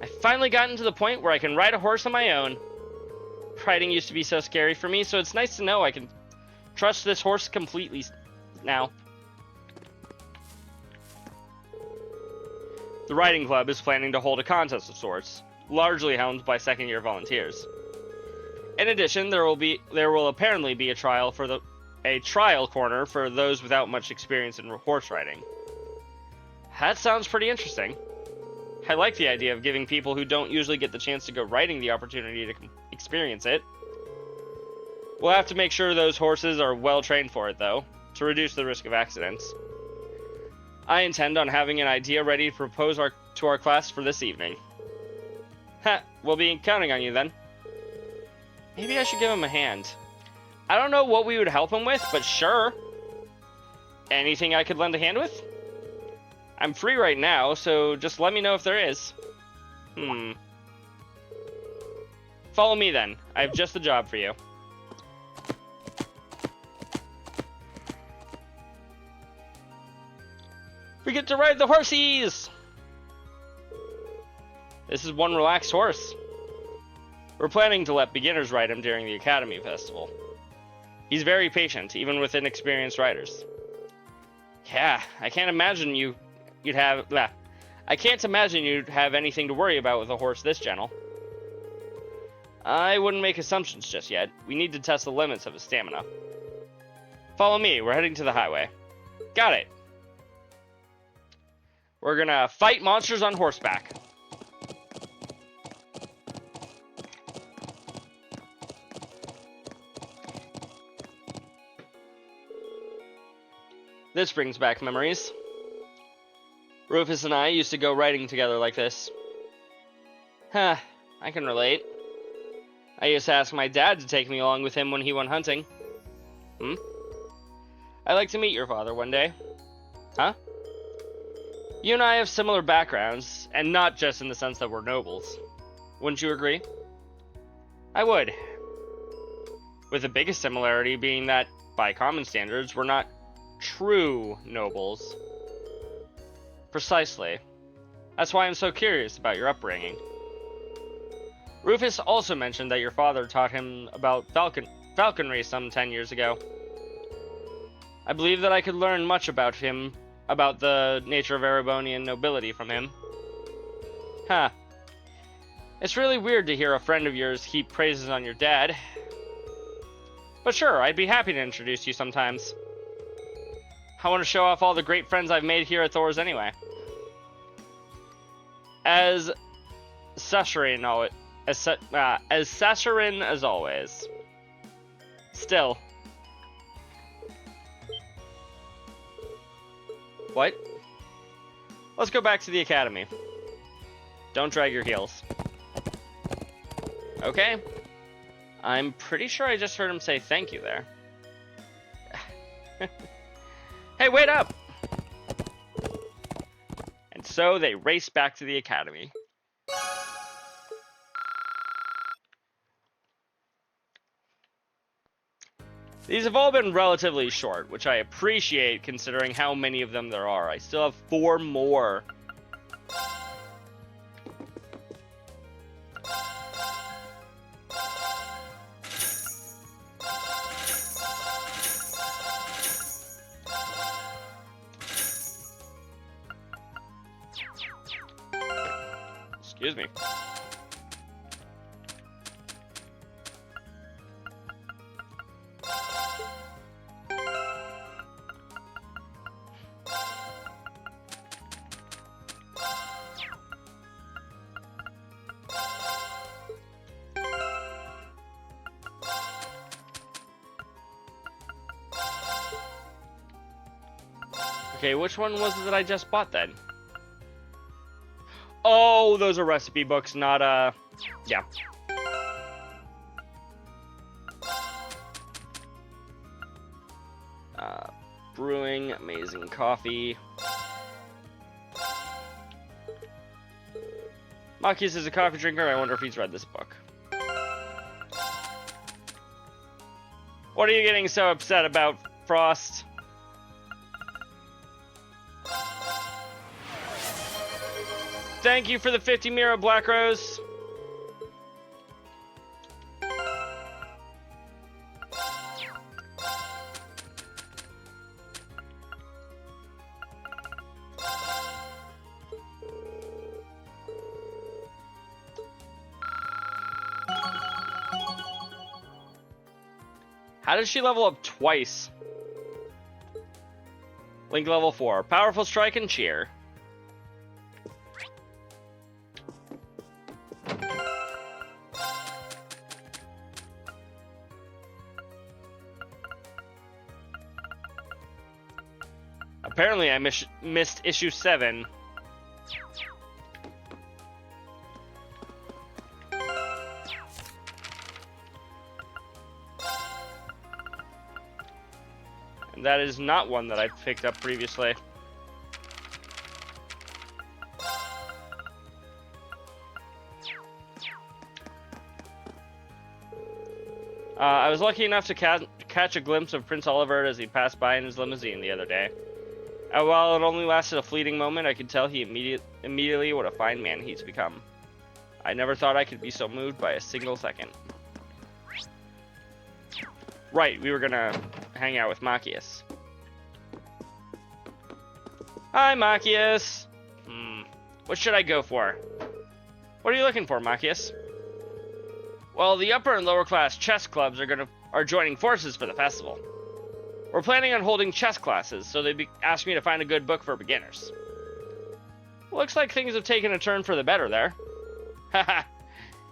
I finally gotten to the point where I can ride a horse on my own. Riding used to be so scary for me, so it's nice to know I can trust this horse completely now. The riding club is planning to hold a contest of sorts, largely helmed by second-year volunteers. In addition, there will apparently be a trial corner for those without much experience in horse riding. That sounds pretty interesting. I like the idea of giving people who don't usually get the chance to go riding the opportunity to experience it. We'll have to make sure those horses are well trained for it, though, to reduce the risk of accidents. I intend on having an idea ready to propose to our class for this evening. Ha, we'll be counting on you then. Maybe I should give him a hand. I don't know what we would help him with, but sure. Anything I could lend a hand with? I'm free right now, so just let me know if there is. Follow me then. I have just the job for you. We get to ride the horsies! This is one relaxed horse. We're planning to let beginners ride him during the Academy Festival. He's very patient, even with inexperienced riders. Yeah, I can't imagine you'd have anything to worry about with a horse this gentle. I wouldn't make assumptions just yet. We need to test the limits of his stamina. Follow me, we're heading to the highway. Got it. We're gonna fight monsters on horseback. This brings back memories. Rufus and I used to go riding together like this. Huh, I can relate. I used to ask my dad to take me along with him when he went hunting. I'd like to meet your father one day. Huh? You and I have similar backgrounds, and not just in the sense that we're nobles. Wouldn't you agree? I would. With the biggest similarity being that, by common standards, we're not true nobles. Precisely. That's why I'm so curious about your upbringing. Rufus also mentioned that your father taught him about falconry some 10 years ago. I believe that I could learn much about him, about the nature of Erebonian nobility from him. Huh. It's really weird to hear a friend of yours heap praises on your dad. But sure, I'd be happy to introduce you sometimes. I want to show off all the great friends I've made here at Thor's anyway. As saccharine as always. Still. What? Let's go back to the academy. Don't drag your heels. Okay. I'm pretty sure I just heard him say thank you there. Hey, wait up! And so they race back to the academy. These have all been relatively short, which I appreciate considering how many of them there are. I still have 4 more. Excuse me. Okay, which one was it that I just bought then? Oh, those are recipe books, not, yeah. Brewing, amazing coffee. Machias is a coffee drinker. I wonder if he's read this book. What are you getting so upset about, Frost? Thank you for the 50 Mira, Black Rose. How did she level up twice? Link level 4. Powerful Strike and Cheer. Apparently I missed issue 7. And that is not one that I picked up previously. I was lucky enough to catch a glimpse of Prince Oliver as he passed by in his limousine the other day. While it only lasted a fleeting moment, I could tell he immediately what a fine man he's become. I never thought I could be so moved by a single second. Right, we were gonna hang out with Machias. Hi, Machias! What should I go for? What are you looking for, Machias? Well, the upper and lower class chess clubs are joining forces for the festival. We're planning on holding chess classes, so they asked me to find a good book for beginners. Looks like things have taken a turn for the better there. Haha,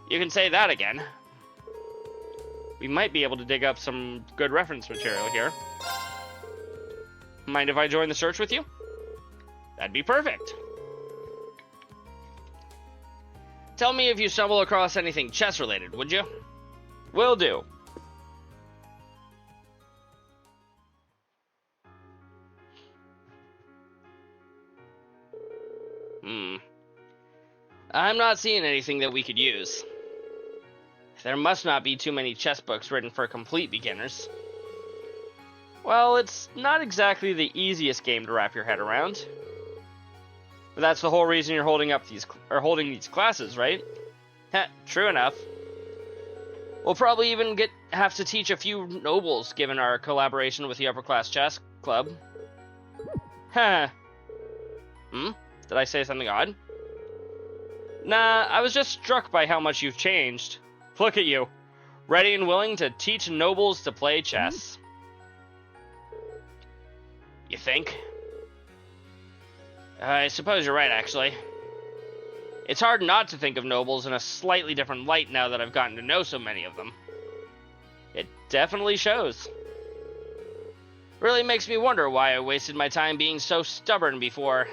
you can say that again. We might be able to dig up some good reference material here. Mind if I join the search with you? That'd be perfect. Tell me if you stumble across anything chess related, would you? Will do. I'm not seeing anything that we could use. There must not be too many chess books written for complete beginners. Well, it's not exactly the easiest game to wrap your head around. But that's the whole reason you're holding these classes, right? Heh, true enough. We'll probably even have to teach a few nobles, given our collaboration with the Upper Class Chess Club. Huh. Did I say something odd? Nah, I was just struck by how much you've changed. Look at you, ready and willing to teach nobles to play chess. You think? I suppose you're right, actually. It's hard not to think of nobles in a slightly different light now that I've gotten to know so many of them. It definitely shows. Really makes me wonder why I wasted my time being so stubborn before.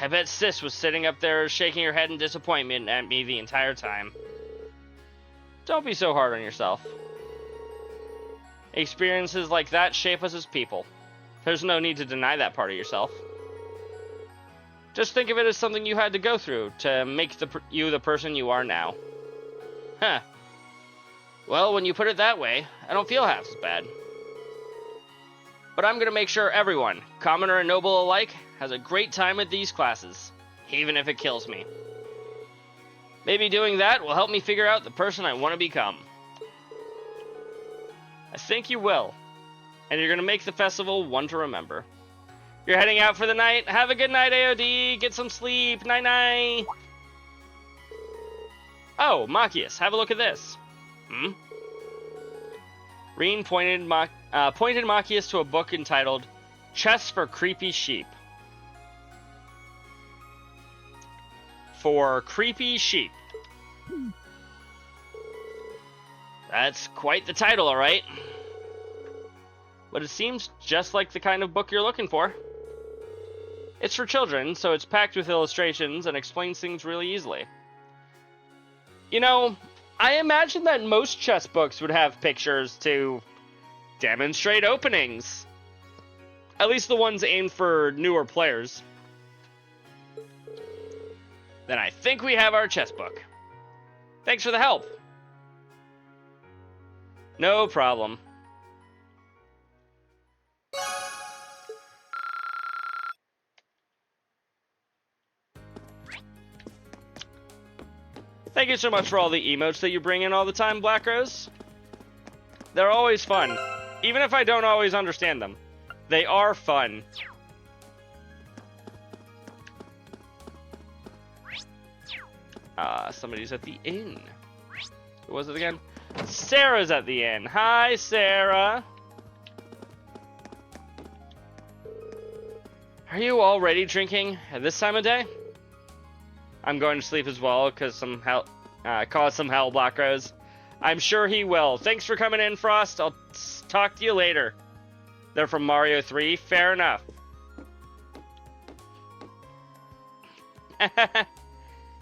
I bet Sis was sitting up there shaking her head in disappointment at me the entire time. Don't be so hard on yourself. Experiences like that shape us as people. There's no need to deny that part of yourself. Just think of it as something you had to go through to make you the person you are now. Huh. Well, when you put it that way, I don't feel half as bad. But I'm gonna make sure everyone, commoner and noble alike, has a great time at these classes, even if it kills me. Maybe doing that will help me figure out the person I want to become. I think you will, and you're gonna make the festival one to remember. You're heading out for the night. Have a good night, AOD. Get some sleep. Night-night. Oh, Machias, have a look at this. Reen pointed Machias to a book entitled Chess for Creepy Sheep. For creepy sheep. That's quite the title, alright. But it seems just like the kind of book you're looking for. It's for children, so it's packed with illustrations and explains things really easily. You know, I imagine that most chess books would have pictures to demonstrate openings. At least the ones aimed for newer players. Then I think we have our chess book. Thanks for the help. No problem. Thank you so much for all the emotes that you bring in all the time, Black Rose. They're always fun. Even if I don't always understand them. They are fun. Somebody's at the inn. Who was it again? Sarah's at the inn. Hi, Sarah. Are you already drinking at this time of day? I'm going to sleep as well, cause cause some hell, Black Rose. I'm sure he will. Thanks for coming in, Frost. I'll talk to you later. They're from Mario 3. Fair enough.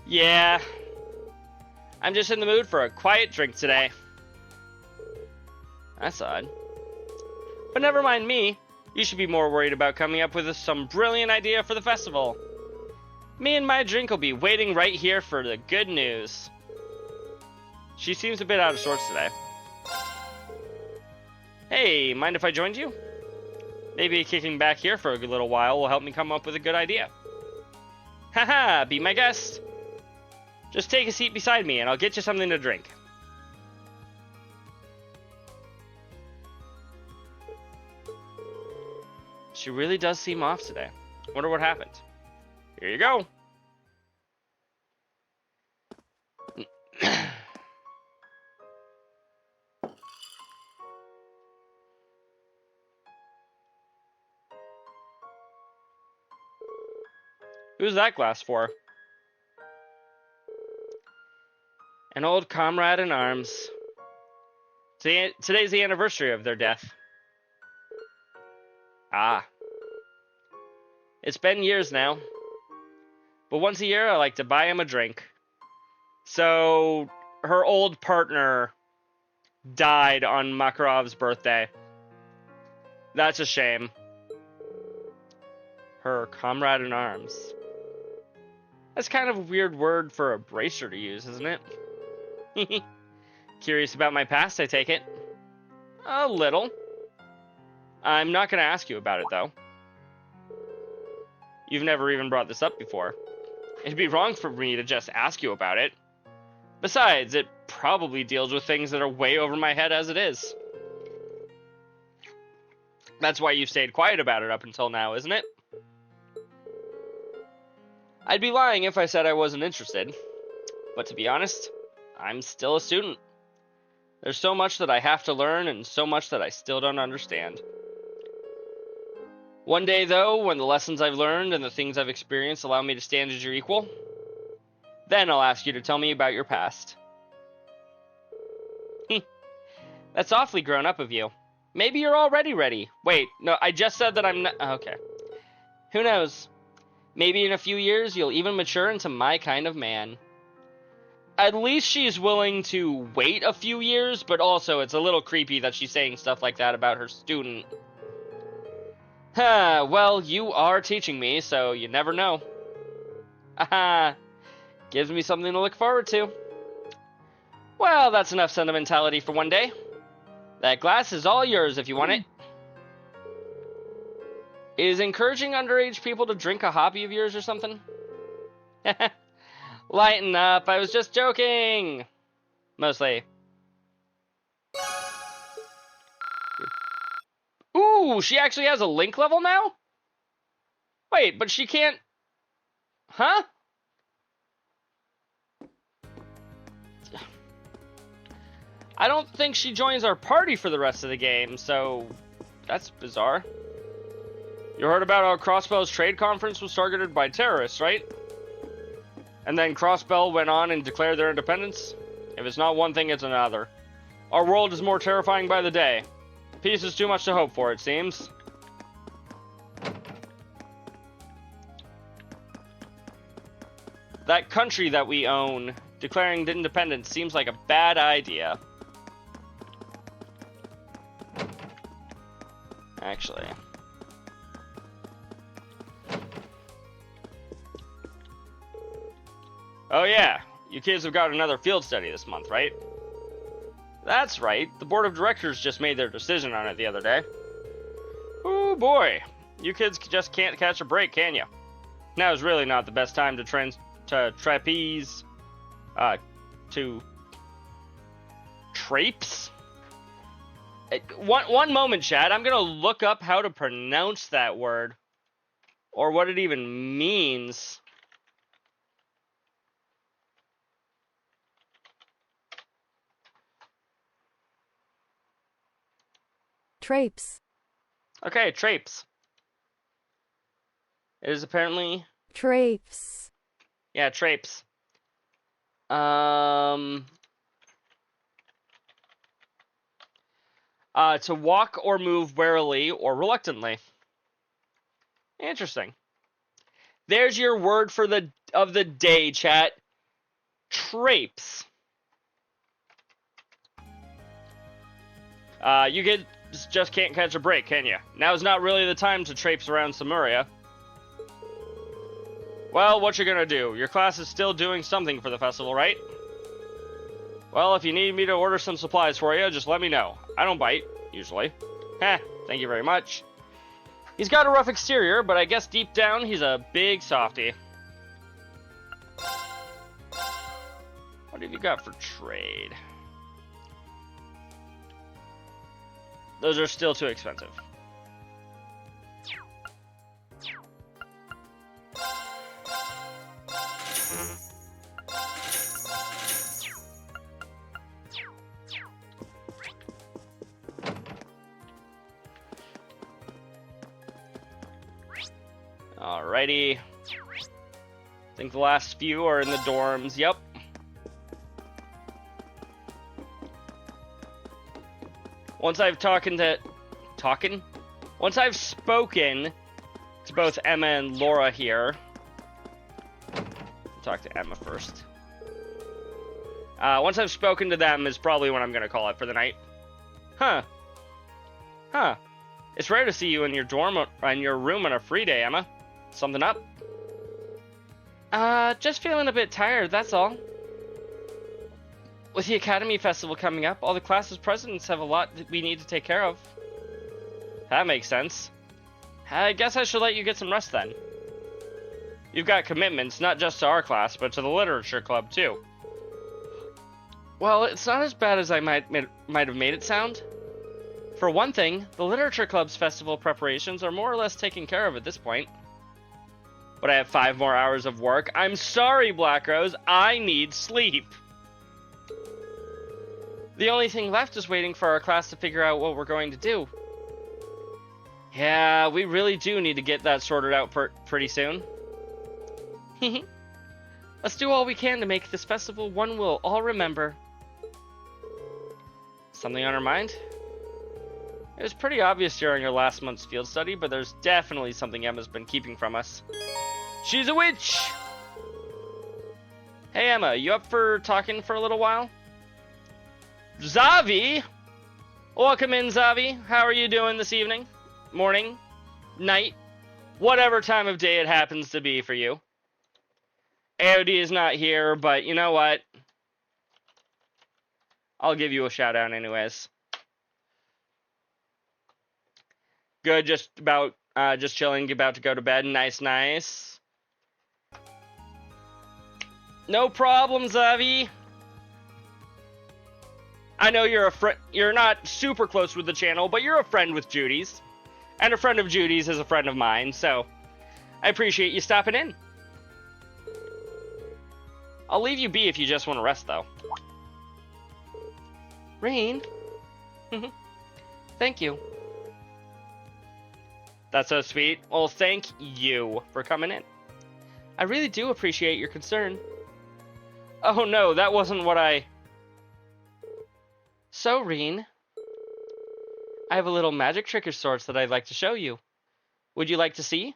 Yeah. I'm just in the mood for a quiet drink today. That's odd. But never mind me. You should be more worried about coming up with some brilliant idea for the festival. Me and my drink will be waiting right here for the good news. She seems a bit out of sorts today. Hey, mind if I joined you? Maybe kicking back here for a good little while will help me come up with a good idea. Haha, be my guest. Just take a seat beside me and I'll get you something to drink. She really does seem off today. Wonder what happened. Here you go. Who's that glass for? An old comrade in arms. Today's the anniversary of their death. Ah. It's been years now. But once a year, I like to buy him a drink. So, her old partner died on Makarov's birthday. That's a shame. Her comrade in arms. That's kind of a weird word for a bracer to use, isn't it? Curious about my past, I take it. A little. I'm not going to ask you about it, though. You've never even brought this up before. It'd be wrong for me to just ask you about it. Besides, it probably deals with things that are way over my head as it is. That's why you've stayed quiet about it up until now, isn't it? I'd be lying if I said I wasn't interested. But to be honest, I'm still a student. There's so much that I have to learn and so much that I still don't understand. One day, though, when the lessons I've learned and the things I've experienced allow me to stand as your equal, then I'll ask you to tell me about your past. That's awfully grown up of you. Maybe you're already ready. Wait, no, I just said that I'm not. Okay. Who knows? Maybe in a few years you'll even mature into my kind of man. At least she's willing to wait a few years, but also it's a little creepy that she's saying stuff like that about her student. Huh, well, you are teaching me, so you never know. Aha, gives me something to look forward to. Well, that's enough sentimentality for one day. That glass is all yours if you want it. Is encouraging underage people to drink a hobby of yours or something? Lighten up, I was just joking. Mostly. Ooh, she actually has a link level now? Wait, but she can't... Huh? I don't think she joins our party for the rest of the game, so... That's bizarre. You heard about how Crossbell's trade conference was targeted by terrorists, right? And then Crossbell went on and declared their independence? If it's not one thing, it's another. Our world is more terrifying by the day. Peace is too much to hope for, it seems. That country that we own, declaring independence, seems like a bad idea. Actually. Oh yeah, you kids have got another field study this month, right? That's right, the board of directors just made their decision on it the other day. Oh boy, you kids just can't catch a break, can you? Now is really not the best time to trapeze, to trapes? One moment, Chad, I'm gonna look up how to pronounce that word, or what it even means. Trapes. Okay, trapes. It is apparently... Trapes. Yeah, trapes. To walk or move warily or reluctantly. Interesting. There's your word for of the day, chat. Trapes. You kids just can't catch a break, can you? Now's not really the time to traipse around Samuria. Well, what you gonna do? Your class is still doing something for the festival, right? Well, if you need me to order some supplies for you, just let me know. I don't bite, usually. Heh, thank you very much. He's got a rough exterior, but I guess deep down, he's a big softie. What have you got for trade? Those are still too expensive. Alrighty. I think the last few are in the dorms. Yep. Once I've Once I've spoken to both Emma and Laura here. Talk to Emma first. Once I've spoken to them is probably when I'm gonna call it for the night. Huh. It's rare to see you in your dorm or in your room on a free day, Emma. Something up? Just feeling a bit tired, that's all. With the Academy Festival coming up, all the classes presidents have a lot that we need to take care of. That makes sense. I guess I should let you get some rest then. You've got commitments, not just to our class, but to the literature club, too. Well, it's not as bad as I might have made it sound. For one thing, the literature club's festival preparations are more or less taken care of at this point. But I have 5 more hours of work. I'm sorry, Black Rose. I need sleep. The only thing left is waiting for our class to figure out what we're going to do. Yeah, we really do need to get that sorted out pretty soon. Let's do all we can to make this festival one we'll all remember. Something on our mind? It was pretty obvious during our last month's field study, but there's definitely something Emma's been keeping from us. She's a witch! Hey Emma, you up for talking for a little while? Zavi! Welcome in, Zavi. How are you doing this evening? Morning? Night? Whatever time of day it happens to be for you. AOD is not here, but you know what? I'll give you a shout out anyways. Good, just chilling, about to go to bed. Nice, nice. No problem, Zavi. I know you're not super close with the channel, but you're a friend with Judy's. And a friend of Judy's is a friend of mine, so I appreciate you stopping in. I'll leave you be if you just want to rest, though. Rain? Thank you. That's so sweet. Well, thank you for coming in. I really do appreciate your concern. Oh no, that wasn't what I... So, Reen, I have a little magic trick of sorts that I'd like to show you. Would you like to see?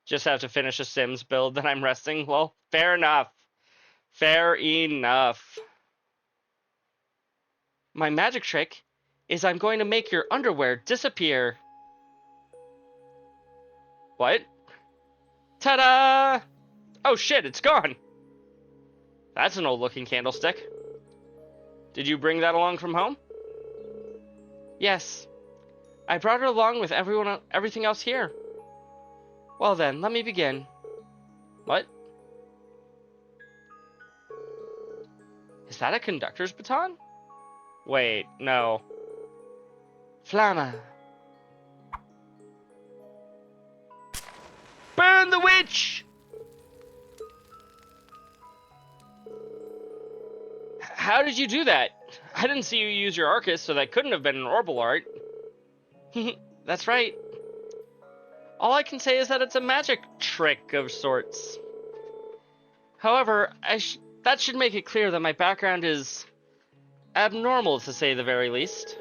Just have to finish a Sims build, then I'm resting. Well, fair enough. Fair enough. My magic trick is I'm going to make your underwear disappear. What? Ta-da! Oh shit, it's gone. That's an old-looking candlestick. Did you bring that along from home? Yes. I brought it along with everything else here. Well then, let me begin. What? Is that a conductor's baton? Wait, no. Flamma. Burn the witch! How did you do that? I didn't see you use your Arcus, so that couldn't have been an Orbital art. That's right. All I can say is that it's a magic trick of sorts. However, that should make it clear that my background is abnormal, to say the very least.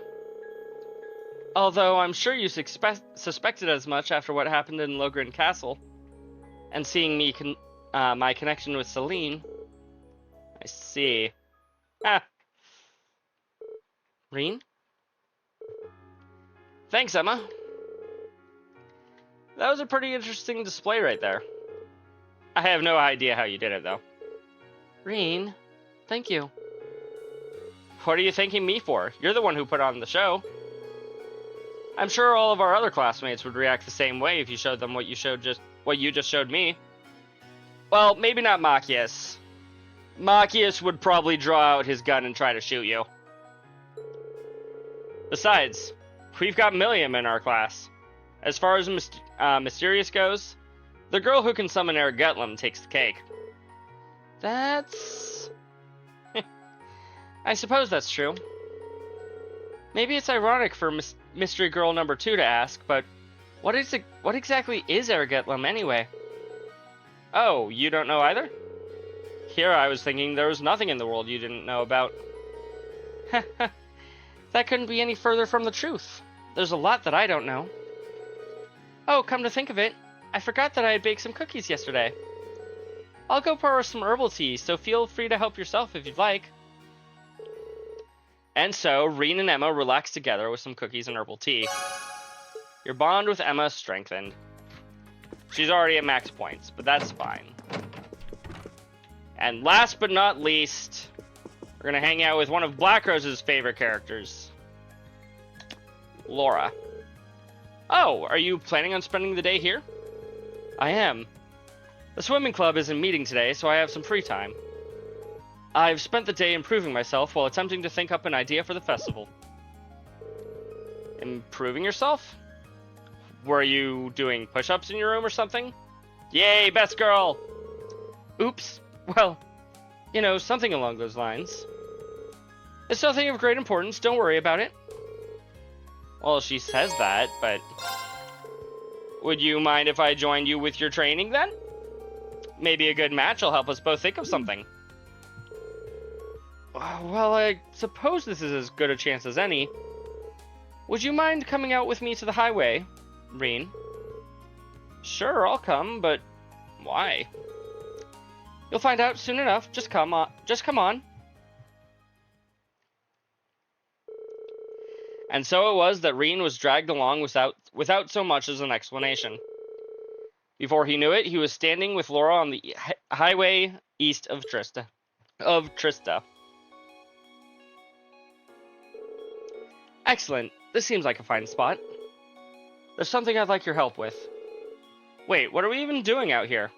Although I'm sure you suspected as much after what happened in Logren Castle, and seeing me my connection with Celine. I see. Ah. Reen? Thanks, Emma. That was a pretty interesting display right there. I have no idea how you did it, though. Reen, thank you. What are you thanking me for? You're the one who put on the show. I'm sure all of our other classmates would react the same way if you showed them what you just showed me. Well, maybe not Machias. Machias would probably draw out his gun and try to shoot you. Besides, we've got Milliam in our class. As far as Mysterious goes, the girl who can summon Ergetlam takes the cake. That's... I suppose that's true. Maybe it's ironic for Mystery Girl number 2 to ask, but what exactly is Ergetlam anyway? Oh, you don't know either? Here I was thinking there was nothing in the world you didn't know about. That couldn't be any further from the truth. There's a lot that I don't know. Oh, come to think of it, I forgot that I had baked some cookies yesterday. I'll go pour some herbal tea, so feel free to help yourself if you'd like. And so, Reen and Emma relaxed together with some cookies and herbal tea. Your bond with Emma strengthened. She's already at max points, but that's fine. And last but not least, we're gonna hang out with one of Black Rose's favorite characters, Laura. Oh, are you planning on spending the day here? I am. The swimming club isn't meeting today, so I have some free time. I've spent the day improving myself while attempting to think up an idea for the festival. Improving yourself? Were you doing push-ups in your room or something? Yay, best girl! Oops. Well, you know, something along those lines. It's nothing of great importance, don't worry about it. Well, she says that, but... Would you mind if I joined you with your training, then? Maybe a good match will help us both think of something. Well, I suppose this is as good a chance as any. Would you mind coming out with me to the highway, Reen? Sure, I'll come, but why? You'll find out soon enough. Just come on. And so it was that Reen was dragged along without so much as an explanation. Before he knew it, he was standing with Laura on the highway east of Trista. Excellent. This seems like a fine spot. There's something I'd like your help with. Wait, what are we even doing out here?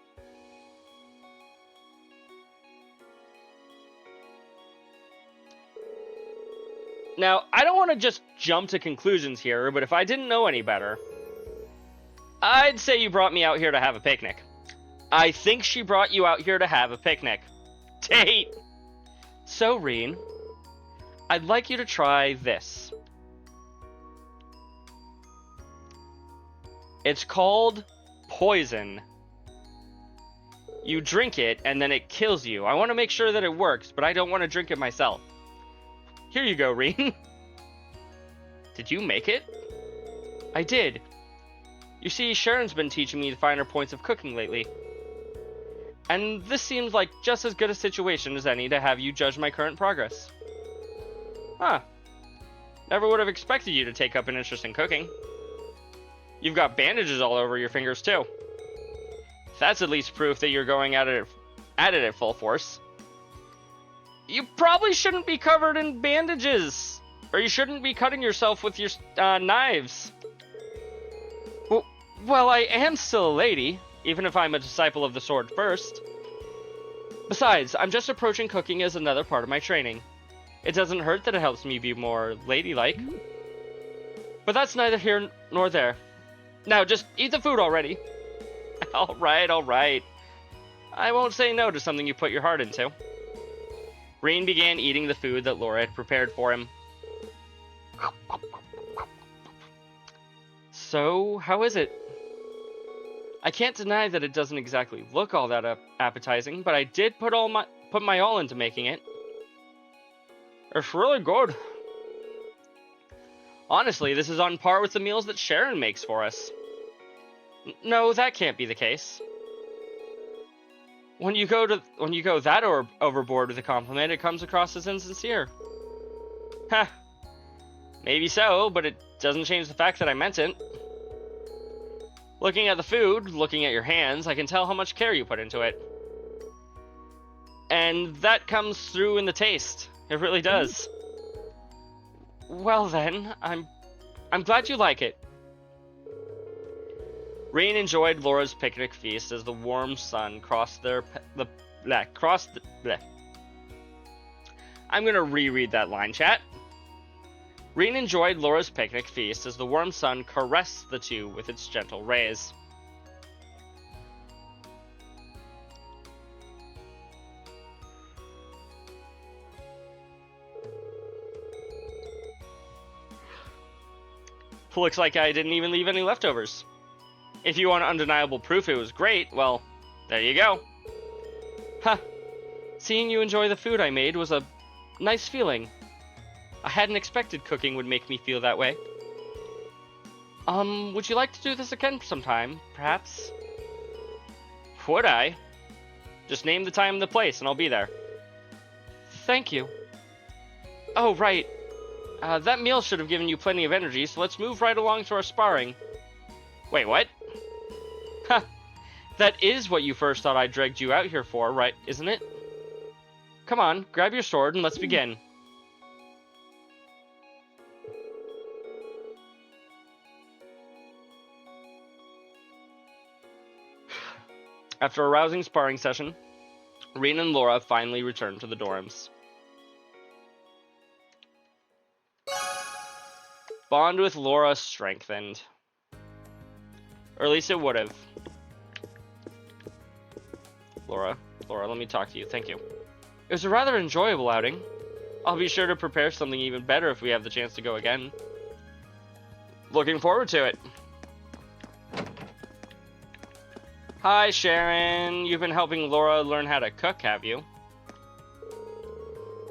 Now, I don't want to just jump to conclusions here, but if I didn't know any better, I'd say you brought me out here to have a picnic. I think she brought you out here to have a picnic. Date! So, Reen, I'd like you to try this. It's called poison. You drink it, and then it kills you. I want to make sure that it works, but I don't want to drink it myself. Here you go, Reen. Did you make it? I did. You see, Sharon's been teaching me the finer points of cooking lately. And this seems like just as good a situation as any to have you judge my current progress. Huh. Never would have expected you to take up an interest in cooking. You've got bandages all over your fingers, too. That's at least proof that you're going at it at full force. You probably shouldn't be covered in bandages. Or you shouldn't be cutting yourself with your knives. Well, I am still a lady, even if I'm a disciple of the sword first. Besides, I'm just approaching cooking as another part of my training. It doesn't hurt that it helps me be more ladylike. But that's neither here nor there. Now, just eat the food already. Alright. I won't say no to something you put your heart into. Reen began eating the food that Laura had prepared for him. So, how is it? I can't deny that it doesn't exactly look all that appetizing, but I did put my all into making it. It's really good. Honestly, this is on par with the meals that Sharon makes for us. No, that can't be the case. When you go that overboard with a compliment, it comes across as insincere. Ha. Maybe so, but it doesn't change the fact that I meant it. Looking at the food, looking at your hands, I can tell how much care you put into it. And that comes through in the taste. It really does. Well then, I'm glad you like it. Reen enjoyed Laura's picnic feast as the warm sun crossed I'm gonna reread that line, chat. Reen enjoyed Laura's picnic feast as the warm sun caressed the two with its gentle rays. Looks like I didn't even leave any leftovers. If you want undeniable proof it was great, well, there you go. Huh. Seeing you enjoy the food I made was a nice feeling. I hadn't expected cooking would make me feel that way. Would you like to do this again sometime, perhaps? Would I? Just name the time and the place and I'll be there. Thank you. Oh, right. That meal should have given you plenty of energy, so let's move right along to our sparring. Wait, what? Ha! That is what you first thought I dragged you out here for, right, isn't it? Come on, grab your sword and let's begin. After a rousing sparring session, Reen and Laura finally returned to the dorms. Bond with Laura strengthened. Or at least it would have. Laura, let me talk to you. Thank you. It was a rather enjoyable outing. I'll be sure to prepare something even better if we have the chance to go again. Looking forward to it. Hi, Sharon. You've been helping Laura learn how to cook, have you?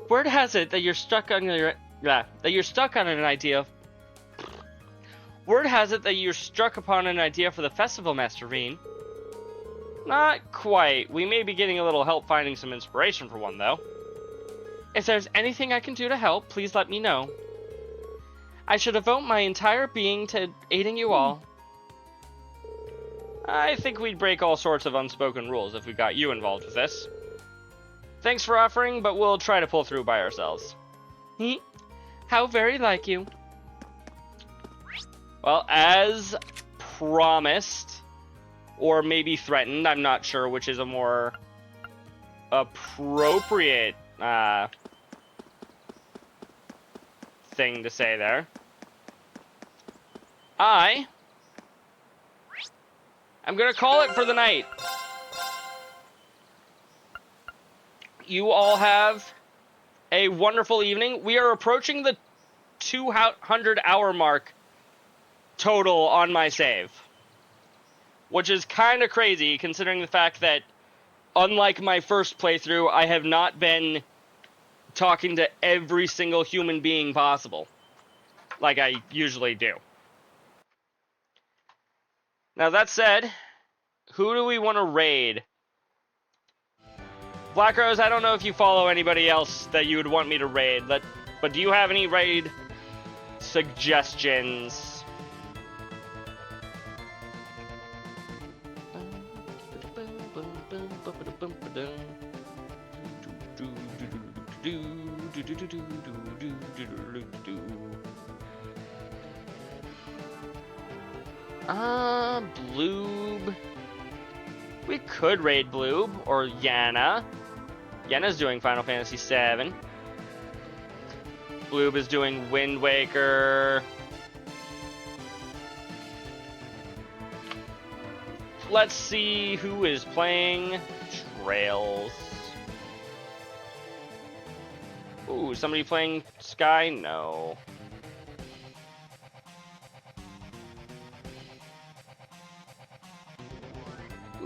Word has it that you're stuck on an idea. Word has it that you're struck upon an idea for the festival, Master Reen. Not quite. We may be getting a little help finding some inspiration for one, though. If there's anything I can do to help, please let me know. I should devote my entire being to aiding you all. I think we'd break all sorts of unspoken rules if we got you involved with this. Thanks for offering, but we'll try to pull through by ourselves. How very like you. Well, as promised, or maybe threatened, I'm not sure which is a more appropriate thing to say there. I'm gonna call it for the night. You all have a wonderful evening. We are approaching the 200-hour mark total on my save, which is kind of crazy considering the fact that, unlike my first playthrough, I have not been talking to every single human being possible, like I usually do. Now, that said, who do we want to raid? Black Rose, I don't know if you follow anybody else that you would want me to raid, but do you have any raid suggestions? Bloob. We could raid Bloob or Yana. Yana's doing Final Fantasy VII. Bloob is doing Wind Waker. Let's see who is playing Trails. Ooh, somebody playing Sky? No.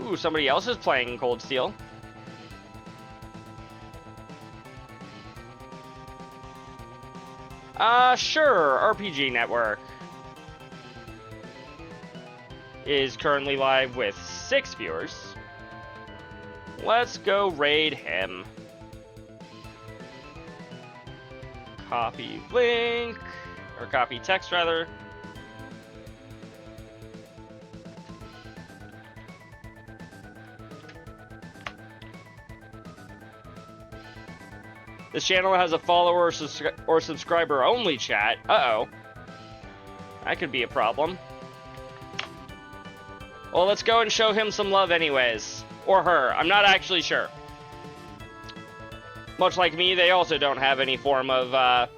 Ooh, somebody else is playing Cold Steel. Sure, RPG Network is currently live with 6 viewers. Let's go raid him. Copy link, or copy text rather. This channel has a follower or subscriber only chat. Uh-oh. That could be a problem. Well, let's go and show him some love anyways. Or her. I'm not actually sure. Much like me, they also don't have any form of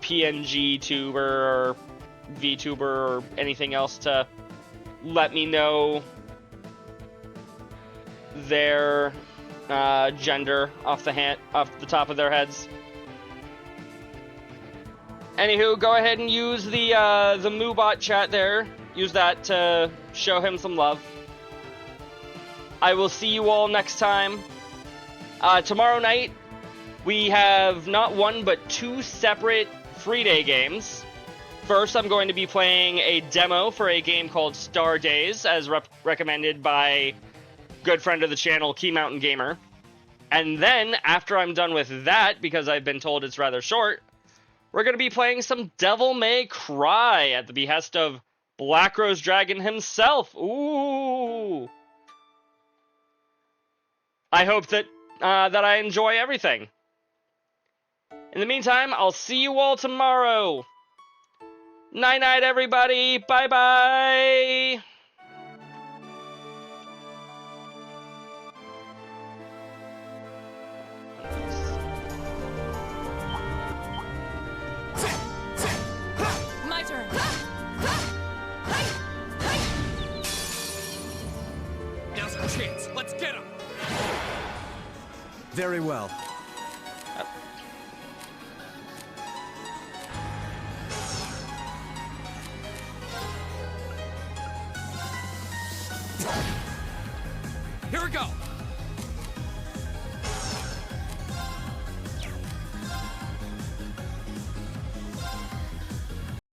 PNG tuber or VTuber or anything else to let me know their gender off the top of their heads. Anywho, go ahead and use the Moobot chat there. Use that to show him some love. I will see you all next time. Tomorrow night, we have not one but 2 separate free day games. First, I'm going to be playing a demo for a game called Star Days, as recommended by good friend of the channel, Key Mountain Gamer. And then, after I'm done with that, because I've been told it's rather short, we're going to be playing some Devil May Cry at the behest of Black Rose Dragon himself. Ooh! I hope that I enjoy everything. In the meantime, I'll see you all tomorrow. Night-night, everybody. Bye-bye. Let's get him! Very well. Here we go!